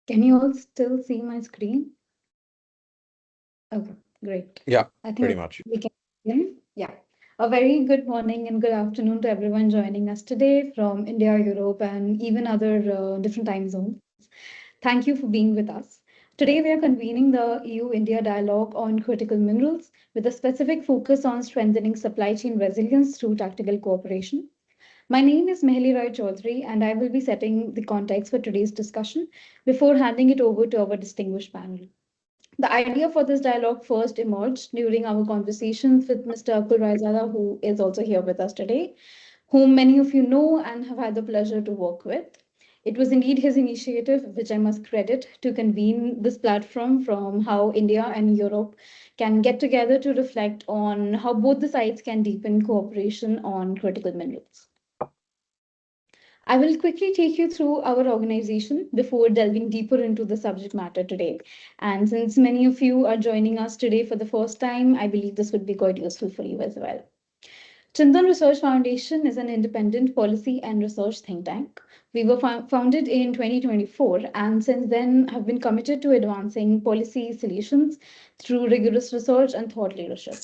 Can you all still see my screen? Okay, great. Yeah, I pretty think much. we can begin. Yeah. A very good morning and good afternoon to everyone joining us today from India, Europe, and even other different time zones. Thank you for being with us. Today, we are convening the EU-India dialogue on critical minerals with a specific focus on strengthening supply chain resilience through tactical cooperation. My name is Mehli Roy Chaudhary, and I will be setting the context for today's discussion before handing it over to our distinguished panel. The idea for this dialogue first emerged during our conversations with Mr. Akul Raizada, who is also here with us today, whom many of you know and have had the pleasure to work with. It was indeed his initiative, which I must credit, to convene this platform from how India and Europe can get together to reflect on how both the sides can deepen cooperation on critical minerals. I will quickly take you through our organization before delving deeper into the subject matter today. And since many of you are joining us today for the first time, I believe this would be quite useful for you as well. Chintan Research Foundation is an independent policy and research think tank. We were founded in 2024 and since then have been committed to advancing policy solutions through rigorous research and thought leadership.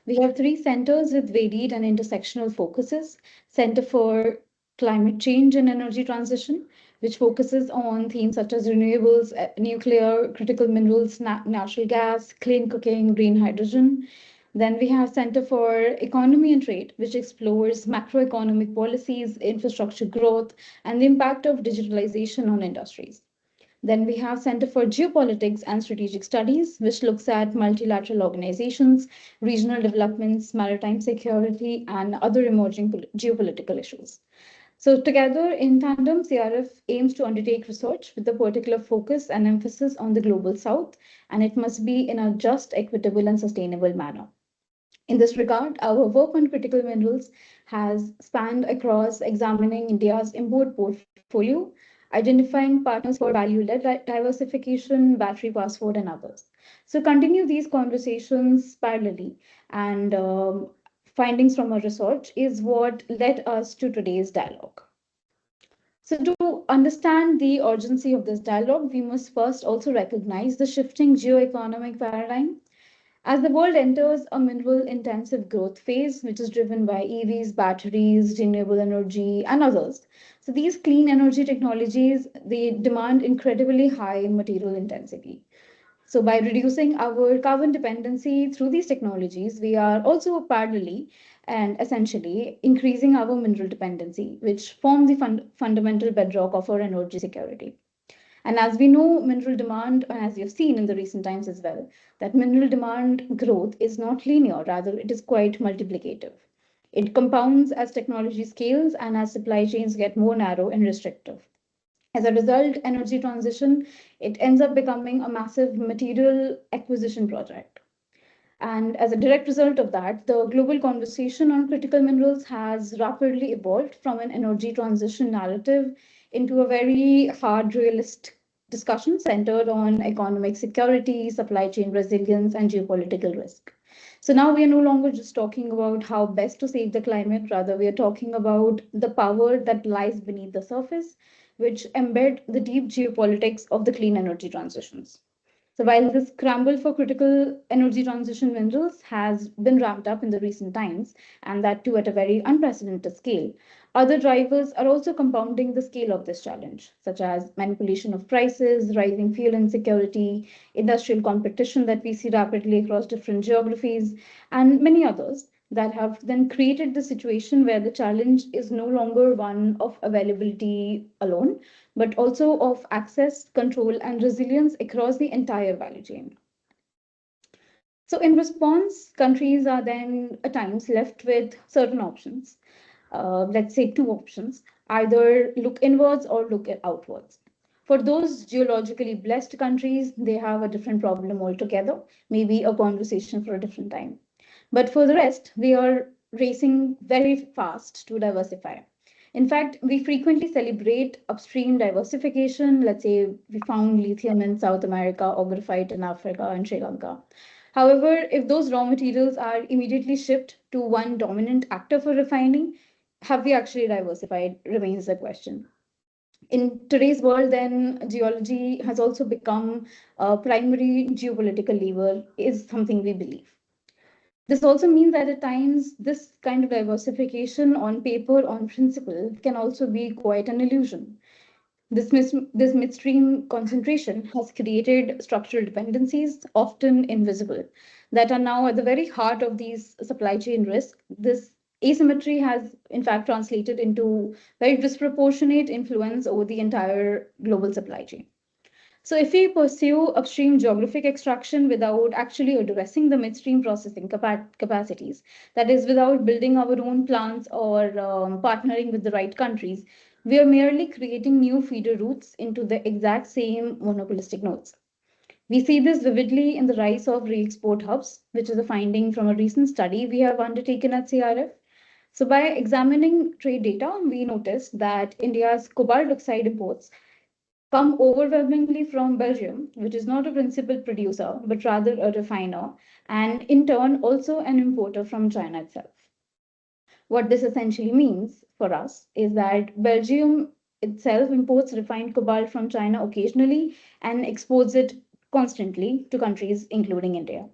We have three centers with varied and intersectional focuses. Center for Climate Change and Energy Transition, which focuses on themes such as renewables, nuclear, critical minerals, natural gas, clean cooking, green hydrogen. Then we have Center for Economy and Trade, which explores macroeconomic policies, infrastructure growth, and the impact of digitalization on industries. Then we have Center for Geopolitics and Strategic Studies, which looks at multilateral organizations, regional developments, maritime security, and other emerging geopolitical issues. So together in tandem, CRF aims to undertake research with a particular focus and emphasis on the global south, and it must be in a just, equitable, and sustainable manner. In this regard, our work on critical minerals has spanned across examining India's import portfolio, identifying partners for value-led diversification, battery passport, and others. So continue these conversations parallelly, and findings from our research is what led us to today's dialogue. So to understand the urgency of this dialogue, we must first also recognize the shifting geoeconomic paradigm as the world enters a mineral intensive growth phase, which is driven by EVs, batteries, renewable energy, and others. So these clean energy technologies, they demand incredibly high material intensity. So by reducing our carbon dependency through these technologies, we are also parallelly and essentially increasing our mineral dependency, which form the fundamental bedrock of our energy security. And as we know, mineral demand, and as you've seen in the recent times as well, that mineral demand growth is not linear, rather, it is quite multiplicative. It compounds as technology scales and as supply chains get more narrow and restrictive. As a result, energy transition, it ends up becoming a massive material acquisition project. And as a direct result of that, the global conversation on critical minerals has rapidly evolved from an energy transition narrative into a very hard realist discussion centered on economic security, supply chain resilience, and geopolitical risk. So now we are no longer just talking about how best to save the climate, rather, we are talking about the power that lies beneath the surface, which embed the deep geopolitics of the clean energy transitions. So while the scramble for critical energy transition minerals has been ramped up in the recent times, and that too at a very unprecedented scale, other drivers are also compounding the scale of this challenge, such as manipulation of prices, rising fuel insecurity, industrial competition that we see rapidly across different geographies, and many others that have then created the situation where the challenge is no longer one of availability alone, but also of access, control, and resilience across the entire value chain. So, in response, countries are then at times left with certain options. Let's say two options, either look inwards or look outwards. For those geologically blessed countries, they have a different problem altogether, maybe a conversation for a different time. But for the rest, we are racing very fast to diversify. In fact, we frequently celebrate upstream diversification. Let's say we found lithium in South America or graphite in Africa and Sri Lanka. However, if those raw materials are immediately shipped to one dominant actor for refining, have we actually diversified remains the question. In today's world, then geology has also become a primary geopolitical lever, is something we believe. This also means that at times this kind of diversification on paper, on principle, can also be quite an illusion. This midstream concentration has created structural dependencies, often invisible, that are now at the very heart of these supply chain risks. This asymmetry has, in fact, translated into very disproportionate influence over the entire global supply chain. So, if we pursue upstream geographic extraction without actually addressing the midstream processing capacities, that is, without building our own plants or partnering with the right countries, we are merely creating new feeder routes into the exact same monopolistic nodes. We see this vividly in the rise of re export hubs, which is a finding from a recent study we have undertaken at CRF. So, by examining trade data, we noticed that India's cobalt oxide imports come overwhelmingly from Belgium, which is not a principal producer, but rather a refiner, and in turn also an importer from China itself. What this essentially means for us is that Belgium itself imports refined cobalt from China occasionally and exports it constantly to countries including India.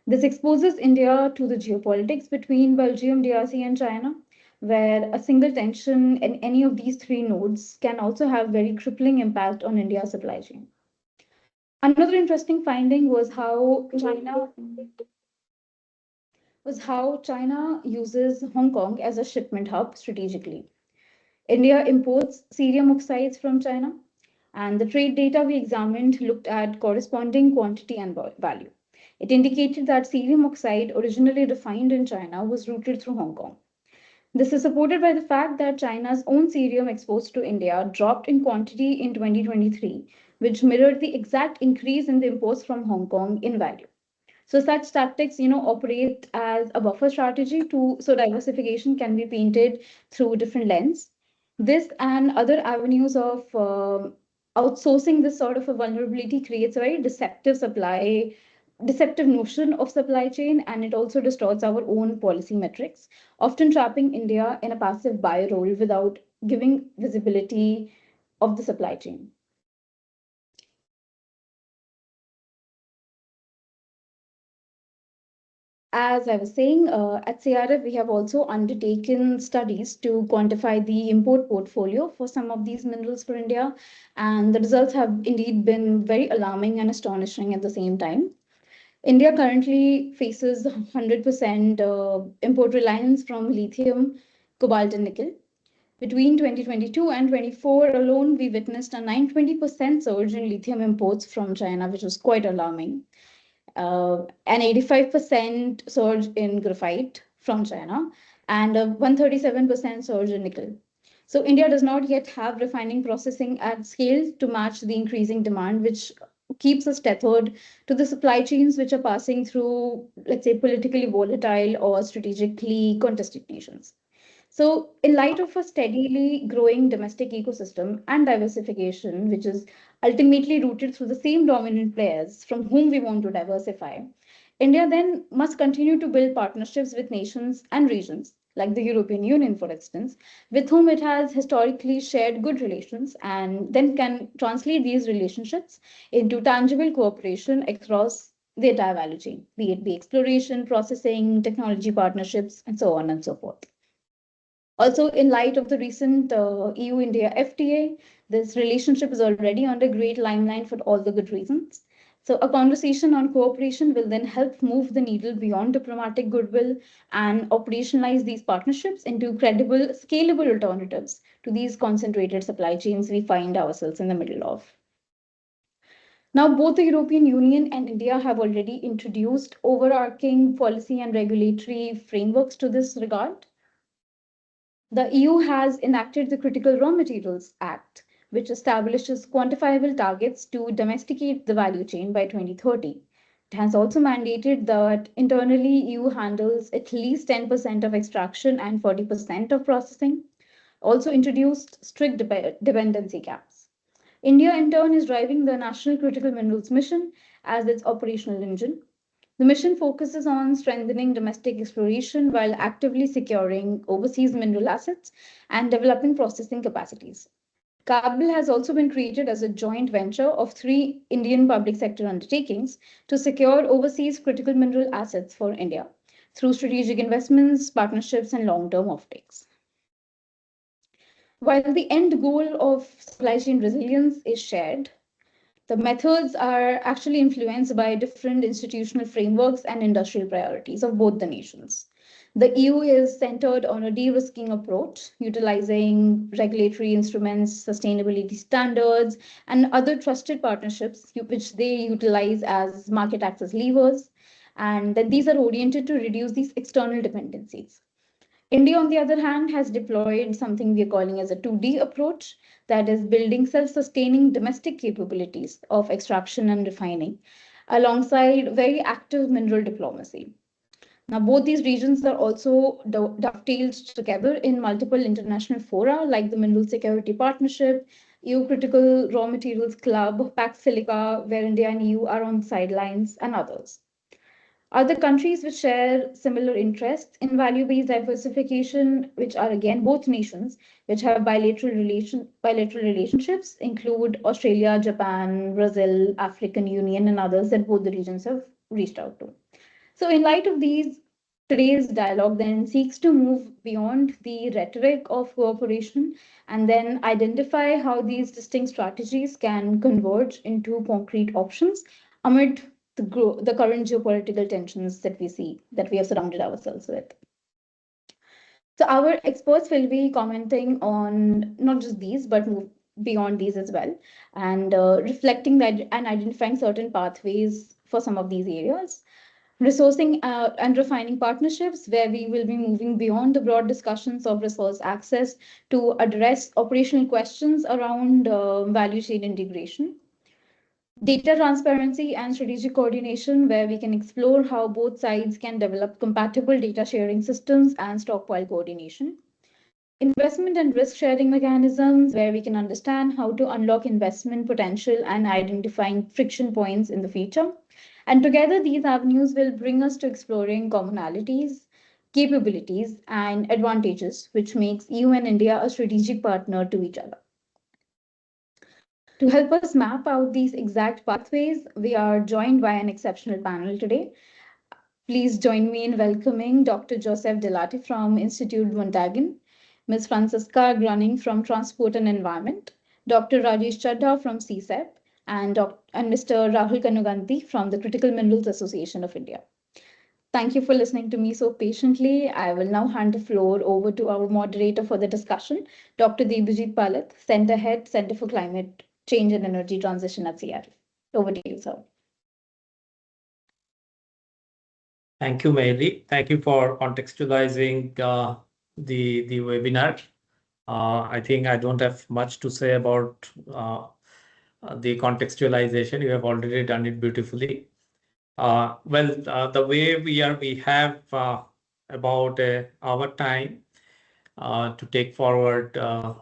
This exposes India to the geopolitics between Belgium, DRC, and China, where a single tension in any of these three nodes can also have very crippling impact on India's supply chain. Another interesting finding was how China uses Hong Kong as a shipment hub strategically. India imports cerium oxides from China, and the trade data we examined looked at corresponding quantity and value. It indicated that cerium oxide, originally refined in China, was routed through Hong Kong. This is supported by the fact that China's own cerium exports to India dropped in quantity in 2023, which mirrored the exact increase in the imports from Hong Kong in value. So such tactics, operate as a buffer strategy to so diversification can be painted through different lens. This and other avenues of outsourcing this sort of a vulnerability creates a very deceptive notion of supply chain, and it also distorts our own policy metrics, often trapping India in a passive buy role without giving visibility of the supply chain. As I was saying, at CRF, we have also undertaken studies to quantify the import portfolio for some of these minerals for India, and the results have indeed been very alarming and astonishing at the same time. India currently faces 100% import reliance from lithium, cobalt, and nickel. Between 2022 and 24 alone, we witnessed a 920% surge in lithium imports from China, which was quite alarming, an 85% surge in graphite from China, and a 137% surge in nickel. So India does not yet have refining processing at scale to match the increasing demand, which keeps us tethered to the supply chains which are passing through, let's say, politically volatile or strategically contested nations. So, in light of a steadily growing domestic ecosystem and diversification, which is ultimately rooted through the same dominant players from whom we want to diversify, India then must continue to build partnerships with nations and regions, like the European Union, for instance, with whom it has historically shared good relations, and then can translate these relationships into tangible cooperation across the entire value chain, be it be exploration, processing, technology partnerships, and so on and so forth. Also, in light of the recent EU-India FTA, this relationship is already under great limelight for all the good reasons. So a conversation on cooperation will then help move the needle beyond diplomatic goodwill and operationalize these partnerships into credible, scalable alternatives to these concentrated supply chains we find ourselves in the middle of. Now, both the European Union and India have already introduced overarching policy and regulatory frameworks to this regard. The EU has enacted the Critical Raw Materials Act, which establishes quantifiable targets to domesticate the value chain by 2030. It has also mandated that internally EU handles at least 10% of extraction and 40% of processing, also introduced strict dependency caps. India, in turn, is driving the National Critical Minerals Mission as its operational engine. The mission focuses on strengthening domestic exploration while actively securing overseas mineral assets and developing processing capacities. Kabul has also been created as a joint venture of three Indian public sector undertakings to secure overseas critical mineral assets for India through strategic investments, partnerships, and long-term offtakes. While the end goal of supply chain resilience is shared, the methods are actually influenced by different institutional frameworks and industrial priorities of both the nations. The EU is centered on a de risking approach, utilizing regulatory instruments, sustainability standards, and other trusted partnerships, which they utilize as market access levers. And that these are oriented to reduce these external dependencies. India, on the other hand, has deployed something we are calling as a 2D approach, that is building self-sustaining domestic capabilities of extraction and refining alongside very active mineral diplomacy. Now, both these regions are also dovetailed together in multiple international fora like the Mineral Security Partnership, EU Critical Raw Materials Club, Pax Silica, where India and EU are on the sidelines, and others. Other countries which share similar interests in value-based diversification, which are again both nations which have bilateral relationships, include Australia, Japan, Brazil, African Union, and others that both the regions have reached out to. So, in light of these, today's dialogue then seeks to move beyond the rhetoric of cooperation and then identify how these distinct strategies can converge into concrete options amid the current geopolitical tensions that we see, that we have surrounded ourselves with. So, our experts will be commenting on not just these, but move beyond these as well, and reflecting that and identifying certain pathways for some of these areas. Resourcing and refining partnerships, where we will be moving beyond the broad discussions of resource access to address operational questions around value chain integration. Data transparency and strategic coordination, where we can explore how both sides can develop compatible data sharing systems and stockpile coordination. Investment and risk sharing mechanisms, where we can understand how to unlock investment potential and identifying friction points in the future. And together, these avenues will bring us to exploring commonalities, capabilities, and advantages, which makes EU and India a strategic partner to each other. To help us map out these exact pathways, we are joined by an exceptional panel today. Please join me in welcoming Dr. Joseph Dellatte from Institut Montaigne, Ms. Franziska Grüning from Transport and Environment, Dr. Rajesh Chadha from CCET, and Mr. Rahul Kanuganti from the Critical Minerals Association of India. Thank you for listening to me so patiently. I will now hand the floor over to our moderator for the discussion, Dr. Debajit Palit, Center Head, Center for Climate Change and Energy Transition at CRF. Over to you, sir. Thank you, Mary. Thank you for contextualizing the webinar. I think I don't have much to say about the contextualization. You have already done it beautifully. The way we have about our time to take forward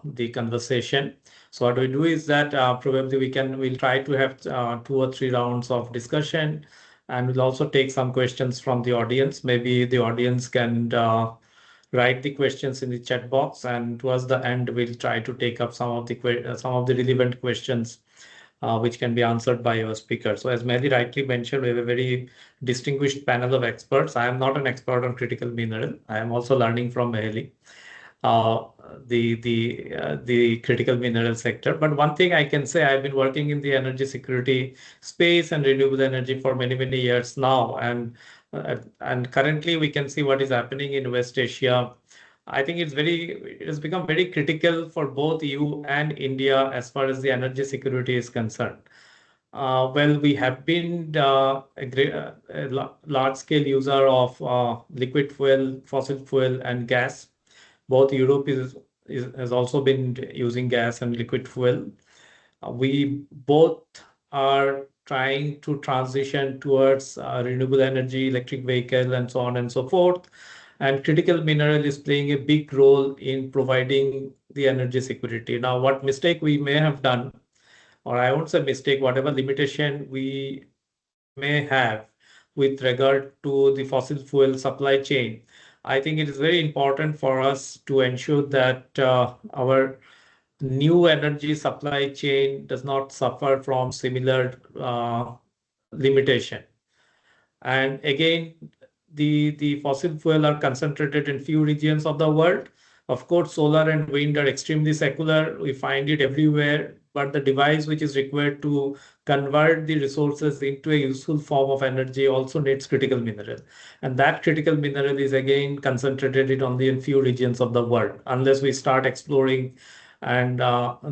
the conversation. So what we do is that probably we'll try to have 2 or 3 rounds of discussion, and we'll also take some questions from the audience. Maybe the audience can write the questions in the chat box, and towards the end, we'll try to take up some of the relevant questions which can be answered by our speaker. So as Mehdi rightly mentioned, we have a very distinguished panel of experts. I am not an expert on critical mineral. I am also learning from Mehdi, the critical mineral sector. But one thing I can say, I've been working in the energy security space and renewable energy for many, many years now. And currently we can see what is happening in West Asia. I think it has become very critical for both EU and India as far as the energy security is concerned. We have been a large-scale user of liquid fuel, fossil fuel, and gas. Both Europe has also been using gas and liquid fuel. We both are trying to transition towards renewable energy, electric vehicle, and so on and so forth. And critical mineral is playing a big role in providing the energy security. Now, what mistake we may have done, or I won't say mistake, whatever limitation we may have with regard to the fossil fuel supply chain, I think it is very important for us to ensure that our new energy supply chain does not suffer from similar limitation. And again, the fossil fuel are concentrated in few regions of the world. Of course, solar and wind are extremely secular. We find it everywhere. But the device which is required to convert the resources into a useful form of energy also needs critical mineral. And that critical mineral is again concentrated only in few regions of the world. Unless we start exploring and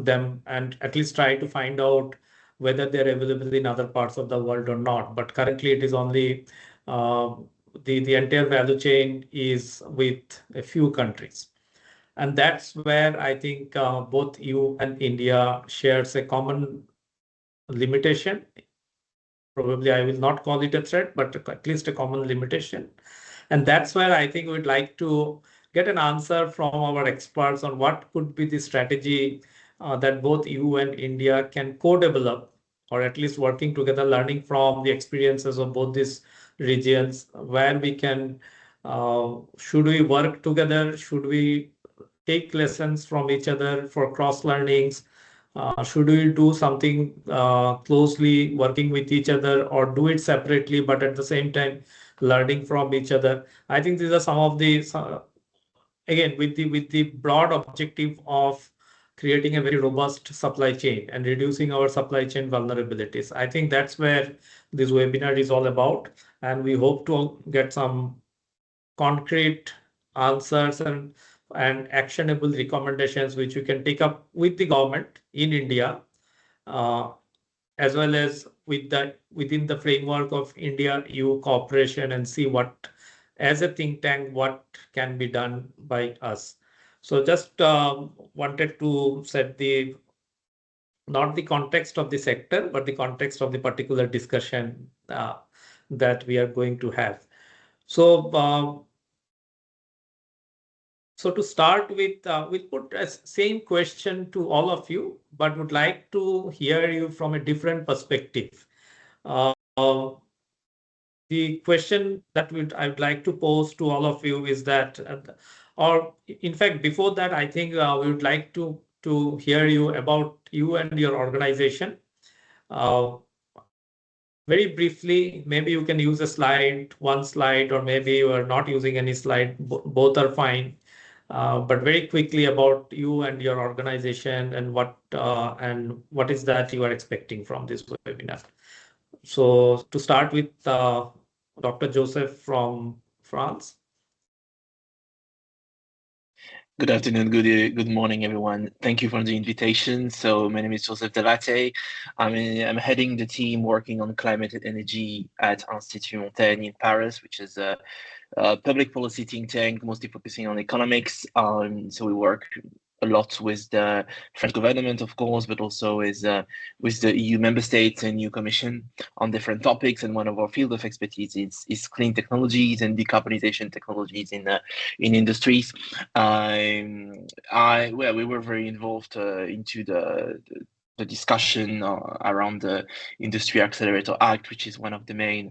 them and at least try to find out whether they're available in other parts of the world or not. But currently, it is only uh, the entire value chain is with a few countries. And that's where I think both you and India shares a common limitation. Probably I will not call it a threat, but at least a common limitation. And that's where I think we'd like to get an answer from our experts on what could be the strategy that both you and India can co-develop, or at least working together, learning from the experiences of both these regions, where we can, should we work together? Should we take lessons from each other for cross learnings? Should we do something closely working with each other, or do it separately, but at the same time learning from each other? I think these are some of the, again, with the broad objective of creating a very robust supply chain and reducing our supply chain vulnerabilities. I think that's where this webinar is all about, and we hope to get some concrete answers and actionable recommendations which you can take up with the government in India, uh, as well as within the framework of India-EU cooperation, and see what, as a think tank, what can be done by us. So just wanted to set the, not the context of the sector, but the context of the particular discussion that we are going to have. So to start with, we'll put a same question to all of you, but would like to hear you from a different perspective. Uh, the question that I would like to pose to all of you is that, or in fact, before that, I think we would like to hear you about you and your organization. Uh, Very briefly, maybe you can use a slide, one slide, or maybe you are not using any slide. Both are fine. But very quickly about you and your organization, and what is that you are expecting from this webinar. So to start with, Dr. Joseph from France. Good afternoon, good morning, everyone. Thank you for the invitation. So my name is Joseph Dellatte. I'm heading the team working on climate and energy at Institut Montaigne in Paris, which is a public policy think tank, mostly focusing on economics. So we work a lot with the French government, of course, but also with the EU member states and EU Commission on different topics. And one of our field of expertise is clean technologies and decarbonization technologies in industries. We were very involved into the discussion around the Industry Accelerator Act, which is one of the main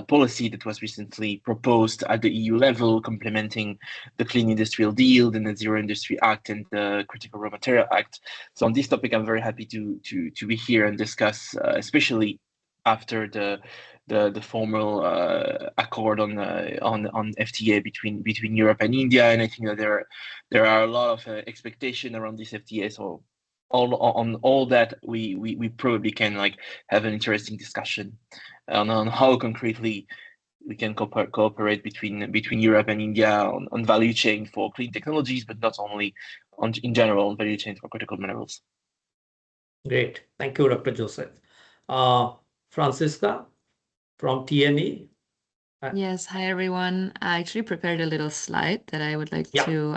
policy that was recently proposed at the EU level, complementing the Clean Industrial Deal, the Net Zero Industry Act, and the Critical Raw Material Act. So on this topic, I'm very happy to be here and discuss, especially after the formal accord on FTA between Europe and India, and I think that there are a lot of expectation around this FTA. So on all that, we probably can have an interesting discussion on how concretely we can cooperate between Europe and India on value chain for clean technologies, but not only in general on value chain for critical minerals. Great, thank you, Dr. Joseph. Franziska from TNE. Yes, hi everyone. I actually prepared a little slide that I would like to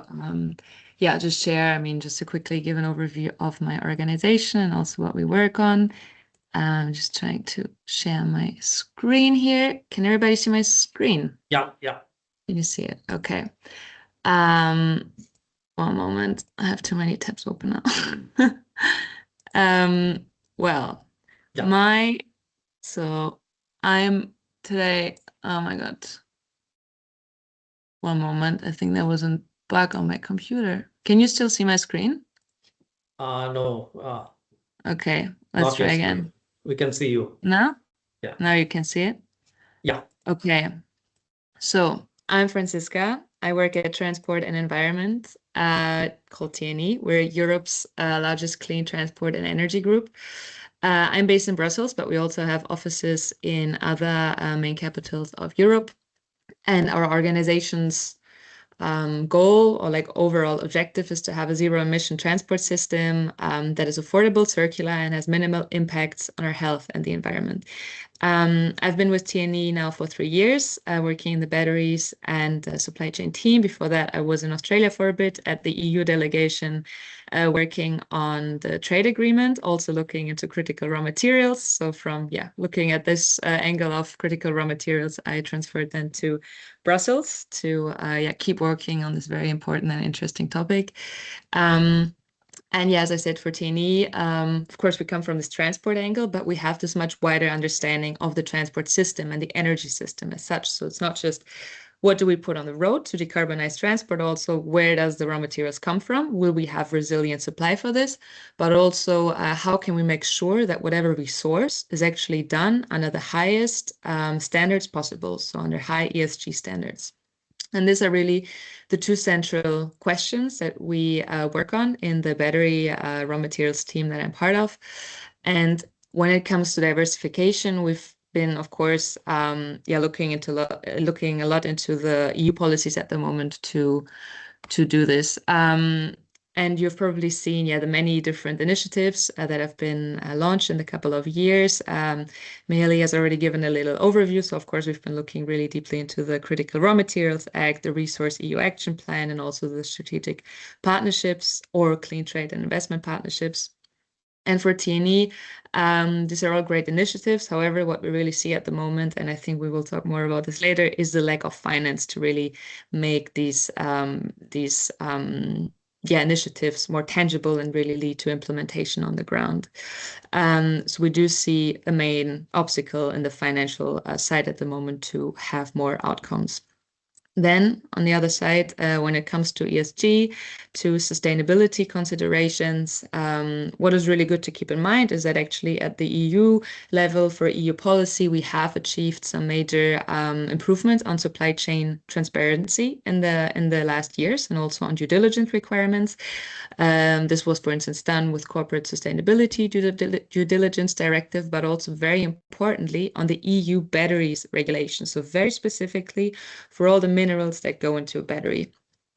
just share. I mean, just to quickly give an overview of my organization and also what we work on. I'm just trying to share my screen here. Can everybody see my screen? Yeah. Can you see it? Okay. One moment. I have too many tabs open now. So I'm today, oh my God. One moment. I think there was a bug on my computer. Can you still see my screen? No, Okay, let's not try yet. again. We can see you. Now? Yeah. Now you can see it? Yeah. Okay. So I'm Franziska. I work at Transport and Environment called TNE. We're Europe's largest clean transport and energy group. I'm based in Brussels, but we also have offices in other main capitals of Europe. And our organization's goal or like overall objective is to have a zero emission transport system that is affordable, circular, and has minimal impacts on our health and the environment. I've been with TNE now for 3 years, working in the batteries and supply chain team. Before that, I was in Australia for a bit at the EU delegation, working on the trade agreement, also looking into critical raw materials. So from looking at this angle of critical raw materials, I transferred then to Brussels to keep working on this very important and interesting topic. And as I said, for TNE, of course, we come from this transport angle, but we have this much wider understanding of the transport system and the energy system as such. So it's not just what do we put on the road to decarbonize transport, also where does the raw materials come from? Will we have resilient supply for this? But also how can we make sure that whatever we source is actually done under the highest standards possible, so under high ESG standards. And these are really the two central questions that we work on in the battery raw materials team that I'm part of. And when it comes to diversification, we've been, of course, looking a lot into the EU policies at the moment to do this. And you've probably seen, the many different initiatives that have been launched in a couple of years. Mihaly has already given a little overview. So, of course, we've been looking really deeply into the Critical Raw Materials Act, the Resource EU Action Plan, and also the strategic partnerships or clean trade and investment partnerships. And for TNE, these are all great initiatives. However, what we really see at the moment, and I think we will talk more about this later, is the lack of finance to really make these initiatives more tangible and really lead to implementation on the ground. So we do see a main obstacle in the financial side at the moment to have more outcomes. Then on the other side, when it comes to ESG, to sustainability considerations, what is really good to keep in mind is that actually at the EU level for EU policy, we have achieved some major improvements on supply chain transparency in the last years, and also on due diligence requirements. This was, for instance, done with corporate sustainability due diligence directive, but also very importantly on the EU batteries regulation. So very specifically for all the minerals that go into a battery.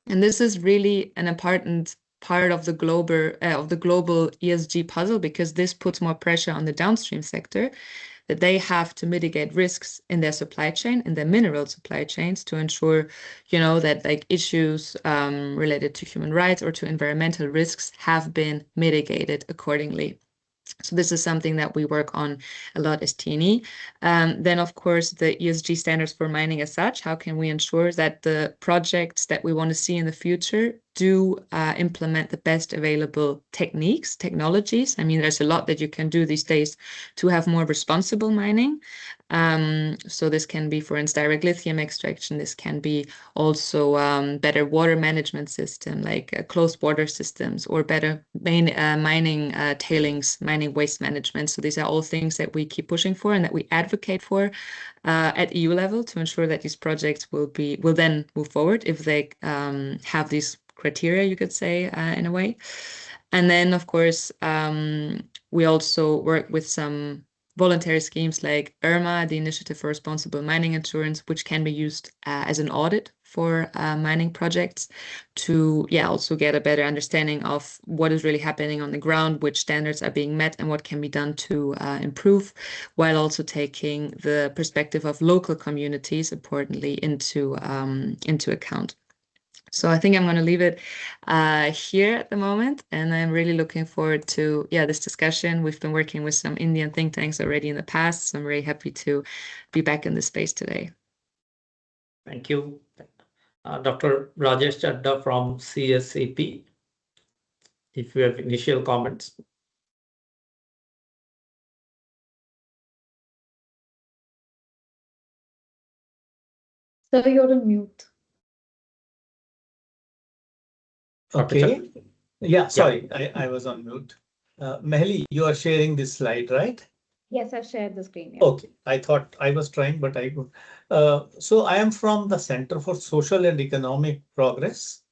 And this is really an important part of the global ESG puzzle, because this puts more pressure on the downstream sector, that they have to mitigate risks in their supply chain, in their mineral supply chains, to ensure, that like issues related to human rights or to environmental risks have been mitigated accordingly. So this is something that we work on a lot as TNE. Then, of course, the ESG standards for mining as such. How can we ensure that the projects that we want to see in the future do implement the best available technologies? I mean, there's a lot that you can do these days to have more responsible mining. So this can be, for instance, direct lithium extraction. This can be also better water management system, like closed water systems, or better mining tailings, mining waste management. So these are all things that we keep pushing for and that we advocate for at EU level, to ensure that these projects will then move forward if they have these criteria, you could say, in a way. And then, of course, we also work with some voluntary schemes like IRMA, the Initiative for Responsible Mining Insurance, which can be used as an audit for mining projects, to also get a better understanding of what is really happening on the ground, which standards are being met, and what can be done to improve, while also taking the perspective of local communities, importantly, into account. So I think I'm going to leave it here at the moment, and I'm really looking forward to this discussion. We've been working with some Indian think tanks already in the past, so I'm very happy to be back in this space today. Thank you. Dr. Rajesh Chadha from CCET, if you have initial comments. So you're on mute. Okay. Yeah, sorry, I was on mute. Mehli, you are sharing this slide, right? Yes, I've shared the screen. Yeah. Okay, I thought I was trying, but I could. So I am from the Center for Social and Economic Progress,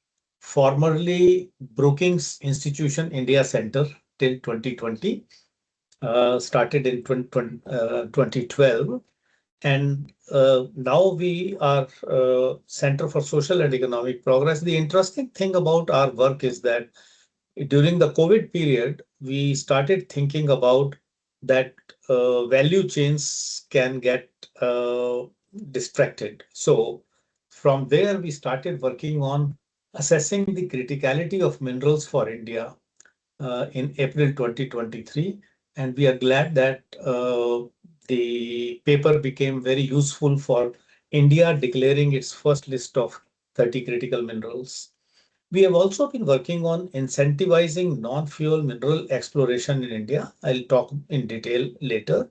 formerly Brookings Institution India Center till 2020, started in 2012. And now we are Center for Social and Economic Progress. The interesting thing about our work is that during the COVID period, we started thinking about that value chains can get distracted. So from there, we started working on assessing the criticality of minerals for India in April 2023. And we are glad that the paper became very useful for India declaring its first list of 30 critical minerals. We have also been working on incentivizing non-fuel mineral exploration in India. I'll talk in detail later.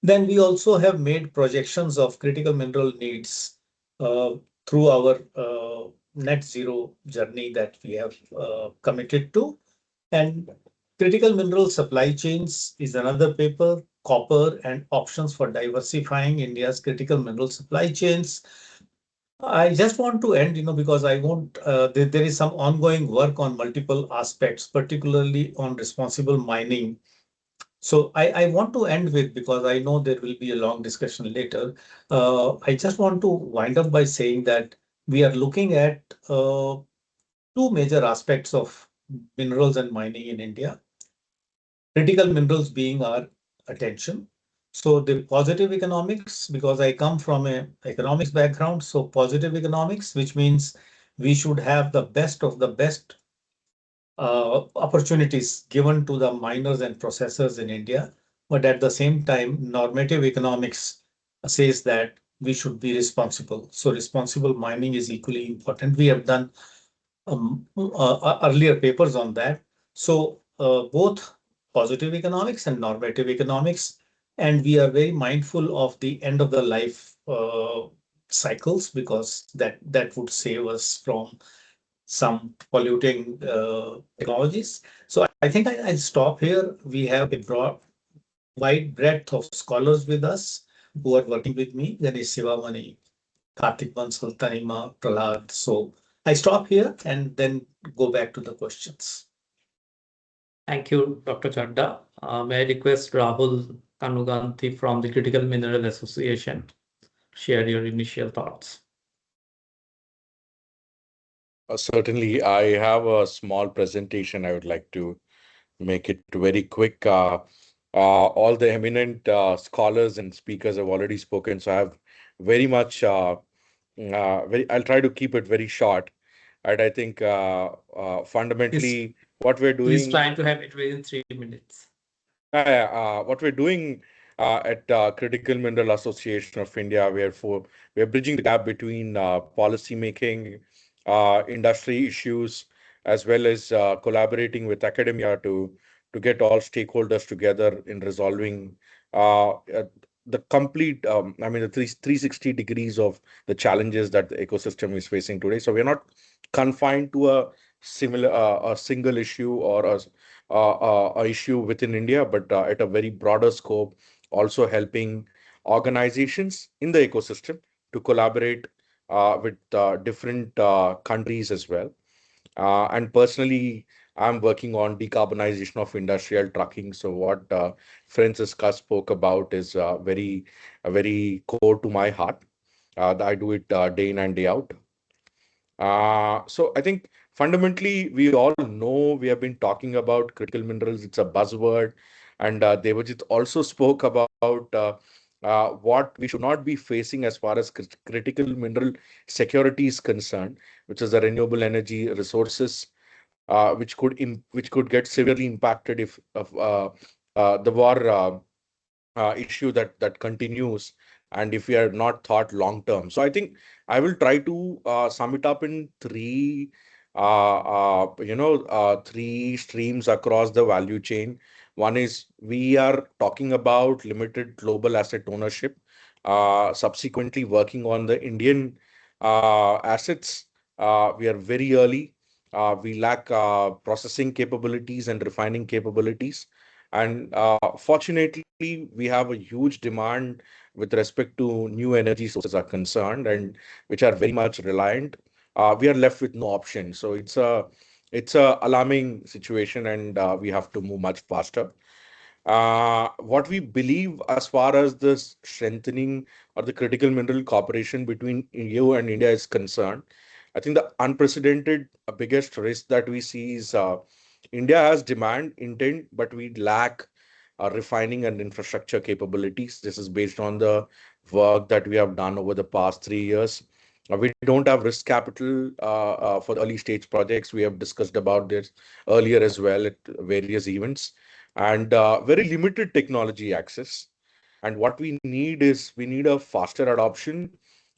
Then we also have made projections of critical mineral needs uh, through our net zero journey that we have committed to. And critical mineral supply chains is another paper, copper and options for diversifying India's critical mineral supply chains. I just want to end, because I won't, there is some ongoing work on multiple aspects, particularly on responsible mining. So I want to end with, because I know there will be a long discussion later. I just want to wind up by saying that we are looking at two major aspects of minerals and mining in India. Critical minerals being our attention. So the positive economics, because I come from an economics background, so positive economics, which means we should have the best of the best opportunities given to the miners and processors in India. But at the same time, normative economics says that we should be responsible. So responsible mining is equally important. We have done earlier papers on that. So both positive economics and normative economics, and we are very mindful of the end of the life cycles, because that would save us from some polluting technologies. So I think I'll stop here. We have a wide breadth of scholars with us who are working with me. There is Sivamani, Karthik Bansal, Tanima, Prahlad. So I stop here and then go back to the questions. Thank you, Dr. Chadha. May I request Rahul Kanuganti from the Critical Mineral Association share your initial thoughts? Certainly, I have a small presentation. I would like to make it very quick. All the eminent scholars and speakers have already spoken, so I have very much. I'll try to keep it very short. And I think fundamentally, what we're Please doing. try to have it within 3 minutes. What we're doing at Critical Mineral Association of India, we're bridging the gap between policy making, industry issues, as well as collaborating with academia to get all stakeholders together in resolving the complete, the 360 degrees of the challenges that the ecosystem is facing today. So we're not confined to a single issue or a issue within India, but at a very broader scope, also helping organizations in the ecosystem to collaborate with different countries as well. And personally, I'm working on decarbonization of industrial trucking. So what Franziska spoke about is very core to my heart. I do it day in and day out. So I think fundamentally, we all know we have been talking about critical minerals. It's a buzzword. And Debajit also spoke about what we should not be facing as far as critical mineral security is concerned, which is the renewable energy resources, which could get severely impacted if the war issue that continues, and if we are not thought long term. So I think I will try to sum it up in three streams across the value chain. One is we are talking about limited global asset ownership, subsequently working on the Indian assets. We are very early. We lack processing capabilities and refining capabilities. And fortunately, we have a huge demand with respect to new energy sources are concerned, and which are very much reliant. We are left with no option. So it's a alarming situation, and we have to move much faster. What we believe as far as this strengthening or the critical mineral cooperation between EU and India is concerned, I think the unprecedented biggest risk that we see is India has demand intent, but we lack refining and infrastructure capabilities. This is based on the work that we have done over the past 3 years. We don't have risk capital for the early stage projects. We have discussed about this earlier as well at various events, and very limited technology access. And what we need is we need a faster adoption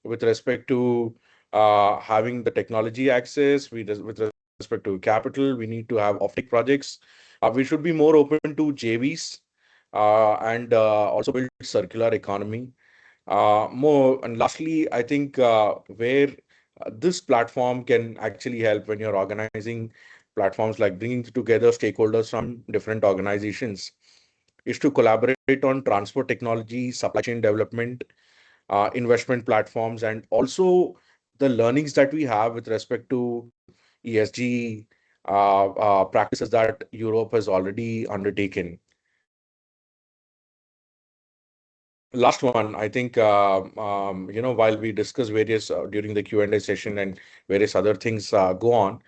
with respect to having the technology access. With respect to capital, we need to have offtake projects. We should be more open to JVs and also build circular economy. More and lastly, I think where this platform can actually help when you're organizing platforms like bringing together stakeholders from different organizations is to collaborate on transport technology, supply chain development, investment platforms, and also the learnings that we have with respect to ESG practices that Europe has already undertaken. Last one, I think, while we discuss various during the Q&A session and various other things go on,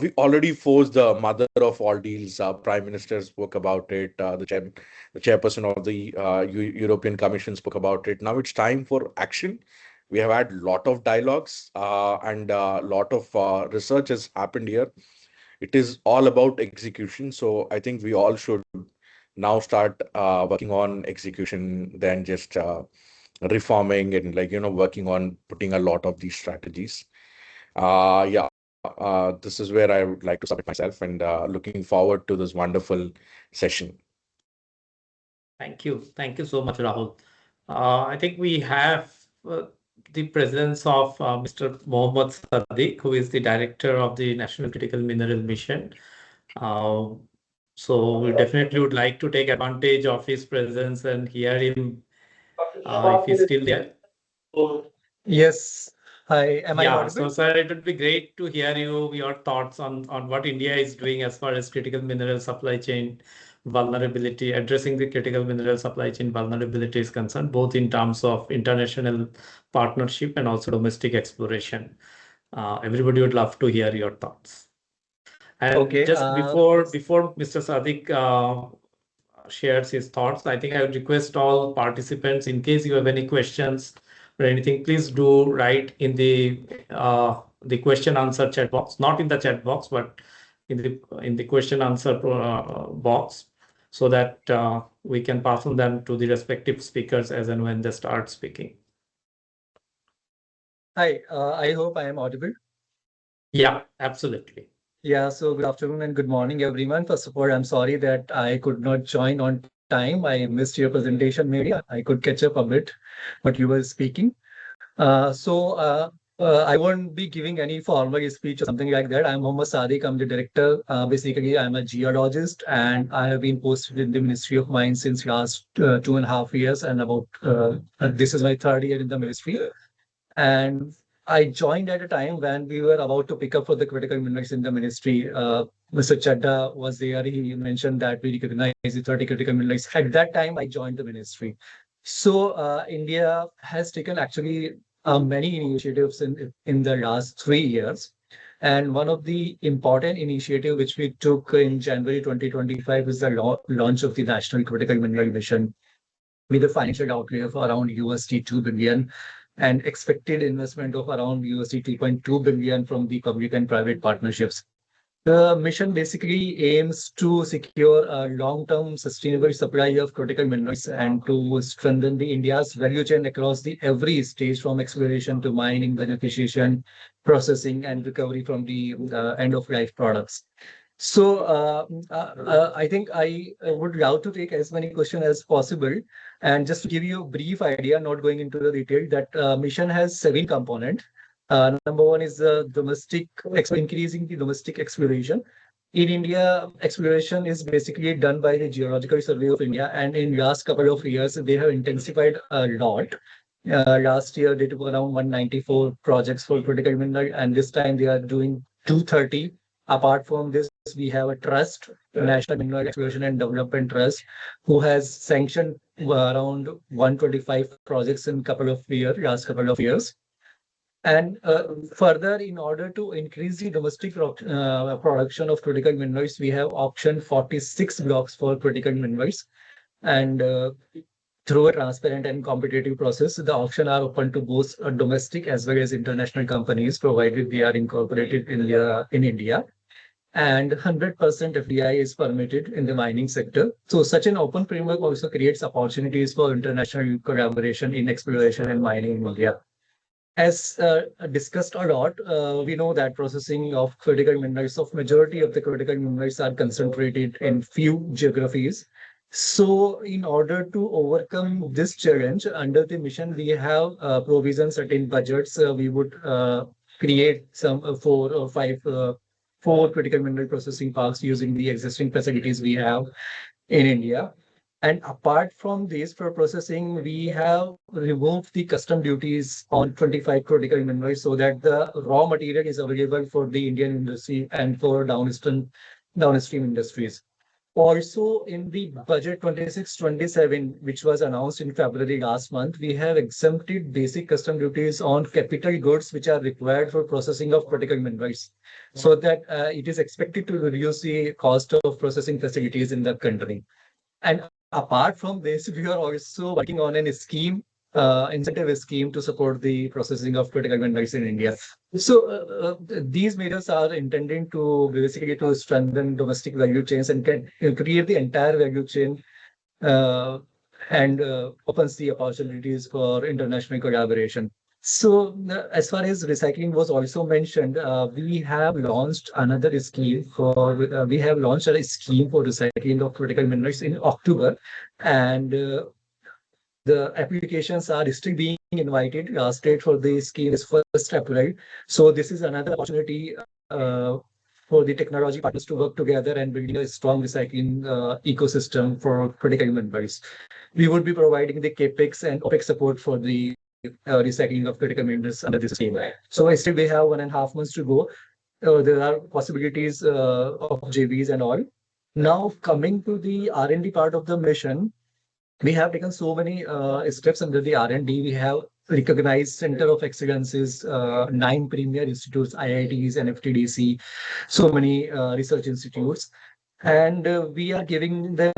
we already forced the mother of all deals. Prime Minister spoke about it. The chairperson of the European Commission spoke about it. Now it's time for action. We have had a lot of dialogues and a lot of research has happened here. It is all about execution. So I think we all should now start working on execution than just reforming and working on putting a lot of these strategies. This is where I would like to submit myself, and looking forward to this wonderful session. Thank you. Thank you so much, Rahul. I think we have the presence of Mr. Mohammad Sadiq, who is the director of the National Critical Mineral Mission. So we definitely would like to take advantage of his presence and hear him if he's still there. Yes. Hi, am I Yeah, audible? so sir, it would be great to hear your thoughts on what India is doing as far as critical mineral supply chain vulnerability, addressing the critical mineral supply chain vulnerability is concerned, both in terms of international partnership and also domestic exploration. Everybody would love to hear your thoughts. And Okay, just before Mr. Sadiq shares his thoughts, I think I would request all participants, in case you have any questions or anything, please do write in the question answer chat box, not in the chat box, but in the question answer box, so that we can pass on them to the respective speakers as and when they start speaking. Hi, I hope I am audible. Yeah, absolutely. Yeah, so good afternoon and good morning, everyone. First of all, I'm sorry that I could not join on time. I missed your presentation. Maybe I could catch up a bit what you were speaking. I won't be giving any formal speech or something like that. I'm Mohammad Sadiq. I'm the director. Basically, I'm a geologist, and I have been posted in the Ministry of Mines since last 2.5 years, and about this is my third year in the ministry. And I joined at a time when we were about to pick up for the critical minerals in the ministry. Mr. Chadha was there. He mentioned that we recognize the 30 critical minerals. At that time, I joined the ministry. So India has taken actually many initiatives in the last 3 years. And one of the important initiatives which we took in January 2025 is the launch of the National Critical Mineral Mission with a financial outlay of around $2 billion and expected investment of around $2.2 billion from the public and private partnerships. The mission basically aims to secure a long-term sustainable supply of critical minerals and to strengthen the India's value chain across the every stage from exploration to mining, beneficiation, processing, and recovery from the end-of-life products. So I think I would love to take as many questions as possible. And just to give you a brief idea, not going into the detail, that mission has 7 components. Number one is increasing the domestic exploration. In India, exploration is basically done by the Geological Survey of India, and in last couple of years, they have intensified a lot. Last year, they took around 194 projects for critical mineral, and this time they are doing 230. Apart from this, we have a trust, National Mineral Exploration and Development Trust, who has sanctioned around 125 projects in last couple of years. And further, in order to increase the domestic production of critical minerals, we have auctioned 46 blocks for critical minerals. And through a transparent and competitive process, the auction are open to both domestic as well as international companies, provided they are incorporated in India. And 100% FDI is permitted in the mining sector. So such an open framework also creates opportunities for international collaboration in exploration and mining in India. As discussed a lot, we know that processing of critical minerals, majority of the critical minerals are concentrated in few geographies. So in order to overcome this challenge, under the mission, we have provisions certain budgets. We would create some 4 or 5 4 critical mineral processing parks using the existing facilities we have in India. And apart from this, for processing, we have removed the custom duties on 25 critical minerals so that the raw material is available for the Indian industry and for downstream industries. Also, in the budget 26-27, which was announced in February last month, we have exempted basic custom duties on capital goods which are required for processing of critical minerals, so that it is expected to reduce the cost of processing facilities in the country. And apart from this, we are also working on an scheme, incentive scheme to support the processing of critical minerals in India. So these measures are intended to basically to strengthen domestic value chains and can create the entire value chain and opens the opportunities for international collaboration. So as far as recycling was also mentioned, we have launched another scheme we have launched a scheme for recycling of critical minerals in October, and the applications are still being invited. Last date for the scheme is 1st April. So this is another opportunity for the technology partners to work together and building a strong recycling ecosystem for critical minerals. We would be providing the CAPEX and OPEX support for the recycling of critical minerals under this scheme. So still we have 1.5 months to go. There are possibilities of JVs and all. Now coming to the R&D part of the mission, we have taken so many steps under the R&D. We have recognized Center of Excellences, 9 premier institutes, IITs and FTDC, so many research institutes. And we are giving them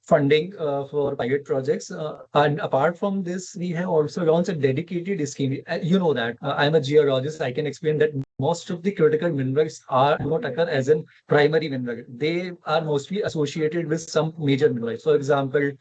funding for pilot projects. And apart from this, we have also launched a dedicated scheme. You know that I'm a geologist. I can explain that most of the critical minerals do not occur as a primary mineral. They are mostly associated with some major minerals. For example,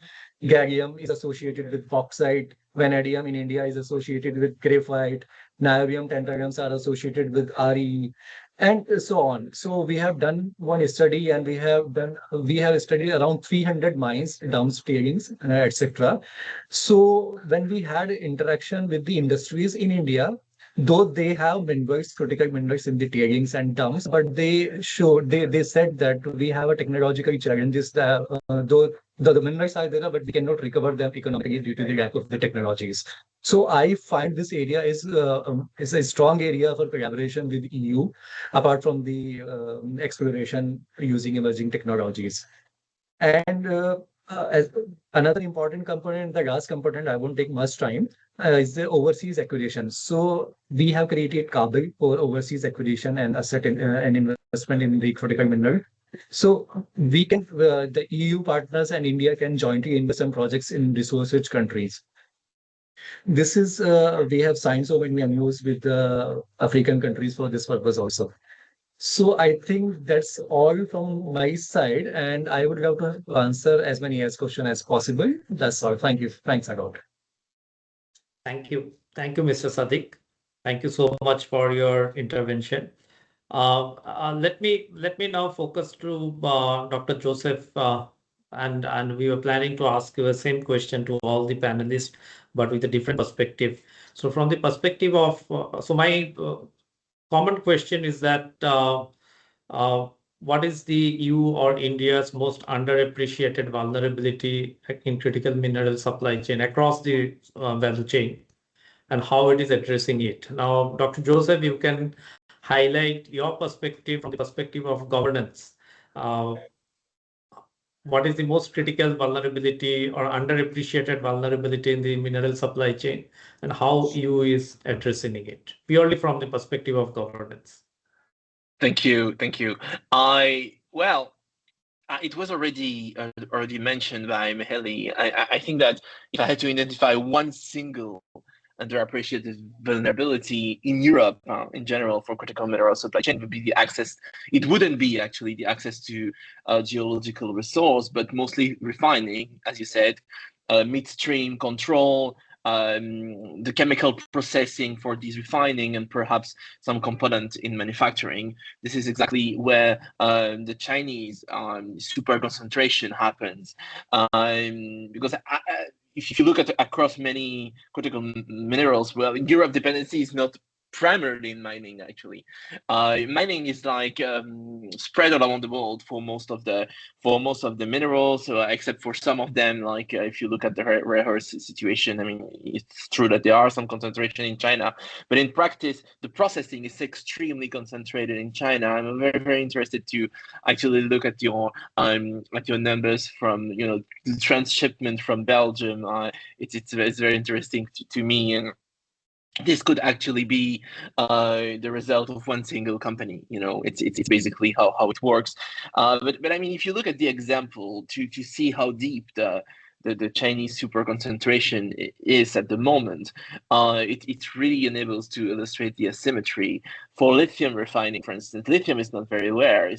gallium is associated with bauxite. Vanadium in India is associated with graphite. Niobium tantalums are associated with RE, and so on. So we have done one study, and we have studied around 300 mines, dumps, tailings, etc. So when we had interaction with the industries in India, though they have minerals, critical minerals in the tailings and dumps, but they said that we have a technological challenges that though the minerals are there, but we cannot recover them economically due to the lack of the technologies. So I find this area is a strong area for collaboration with EU, apart from the exploration using emerging technologies. And as another important component, the last component, I won't take much time, is the overseas acquisition. So we have created Kabul for overseas acquisition and asset and investment in the critical mineral. So we can, the EU partners and India can jointly invest in projects in resource-rich countries. This is, we have signed so many MOUs with African countries for this purpose also. So I think that's all from my side, and I would love to answer as many questions as possible. That's all. Thank you. Thanks a lot. Thank you. Thank you, Mr. Sadiq. Thank you so much for your intervention. Let me now focus to Dr. Joseph and we were planning to ask you the same question to all the panelists, but with a different perspective. So from the perspective of, so my common question is that what is the EU or India's most underappreciated vulnerability in critical mineral supply chain across the value chain, and how it is addressing it? Now, Dr. Joseph, you can highlight your perspective from the perspective of governance. What is the most critical vulnerability or underappreciated vulnerability in the mineral supply chain, and how EU is addressing it purely from the perspective of governance? Thank you. It was already mentioned by Mihaly. I think that if I had to identify one single underappreciated vulnerability in Europe in general for critical mineral supply chain, would be the access. It wouldn't be actually the access to geological resource, but mostly refining, as you said, midstream control, the chemical processing for these refining, and perhaps some component in manufacturing. This is exactly where the Chinese super concentration happens, because if you look at across many critical minerals, well, Europe dependency is not primarily in mining. Actually, mining is like spread around the world for most of the minerals, except for some of them. Like if you look at the rare earth situation, I mean, it's true that there are some concentration in China, but in practice, the processing is extremely concentrated in China. I'm very, very interested to actually look at your numbers from the transshipment from Belgium. It's very interesting to me, and this could actually be the result of one single company. It's basically how it works. But I mean, if you look at the example to see how deep the Chinese super concentration is at the moment, it really enables to illustrate the asymmetry. For lithium refining, for instance, lithium is not very rare.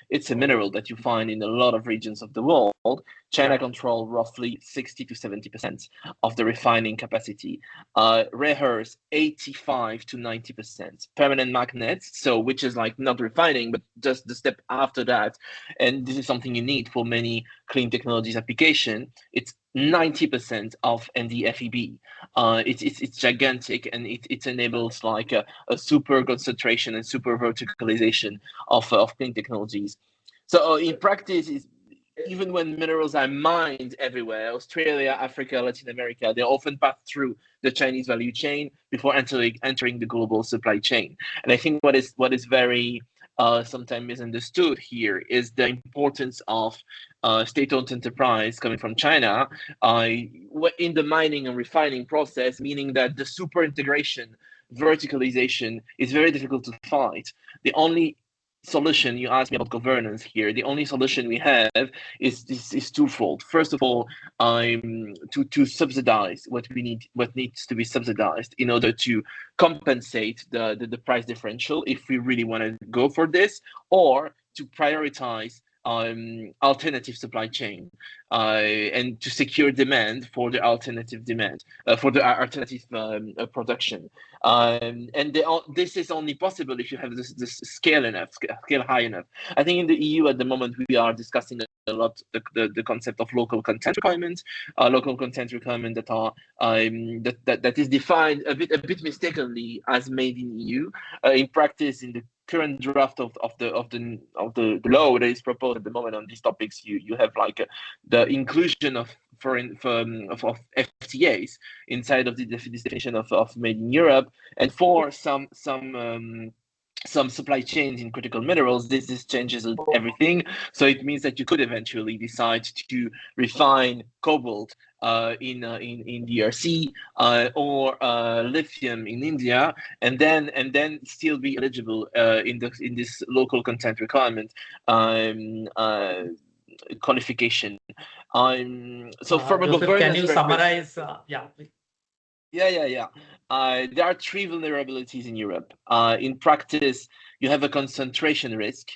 It's a mineral that you find in a lot of regions of the world. China controls roughly 60 to 70% of the refining capacity. Rare earths, 85 to 90%. Permanent magnets, which is like not refining, but just the step after that. And this is something you need for many clean technologies application. It's 90% of NdFeB. It's gigantic, and it enables like a super concentration and super verticalization of clean technologies. So in practice, even when minerals are mined everywhere, Australia, Africa, Latin America, they often pass through the Chinese value chain before entering the global supply chain. And I think what is very sometimes misunderstood here is the importance of state-owned enterprise coming from China in the mining and refining process, meaning that the super integration, verticalization is very difficult to fight. The only solution, you asked me about governance here, the only solution we have is twofold. First of all, to subsidize what needs to be subsidized in order to compensate the price differential if we really want to go for this, or to prioritize alternative supply chain and to secure demand for the alternative demand for the alternative production. And this is only possible if you have this scale high enough. I think in the EU at the moment we are discussing a lot the concept of local content requirements, that are that is defined a bit mistakenly as made in EU. In practice, in the current draft of the law that is proposed at the moment on these topics, you have like the inclusion of FTAs inside of this definition of made in Europe, and for some supply chains in critical minerals, this changes everything. So it means that you could eventually decide to refine cobalt in DRC or lithium in India, and then still be eligible in this local content requirement qualification. So from a Joseph, governance, can you summarize? Yeah. There are three vulnerabilities in Europe. In practice, you have a concentration risk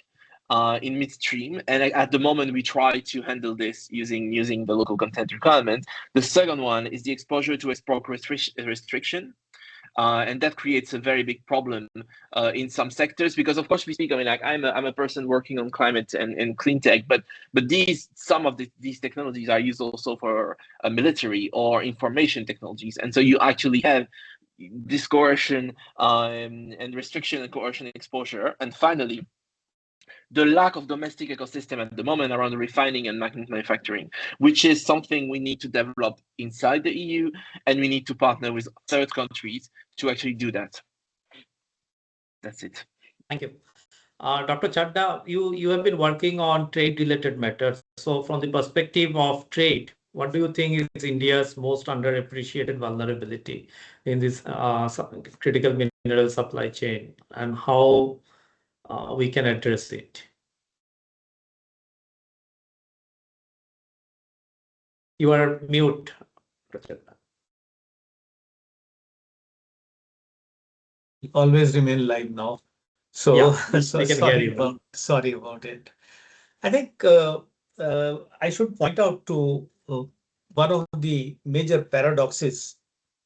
in midstream, and at the moment we try to handle this using the local content requirement. The second one is the exposure to export restriction. And that creates a very big problem in some sectors, because of course we speak, I mean, like I'm a person working on climate and clean tech, but some of these technologies are used also for military or information technologies, and so you actually have this coercion and restriction and coercion exposure. And finally, the lack of domestic ecosystem at the moment around refining and manufacturing, which is something we need to develop inside the EU, and we need to partner with third countries to actually do that. That's it. Thank you. Dr. Chadha, you have been working on trade-related matters. So from the perspective of trade, what do you think is India's most underappreciated vulnerability in this critical mineral supply chain, and how we can address it? You are mute, Dr. Chadha. Always remain live now. So, Yeah, so we can hear you. sorry about it. I think I should point out to one of the major paradoxes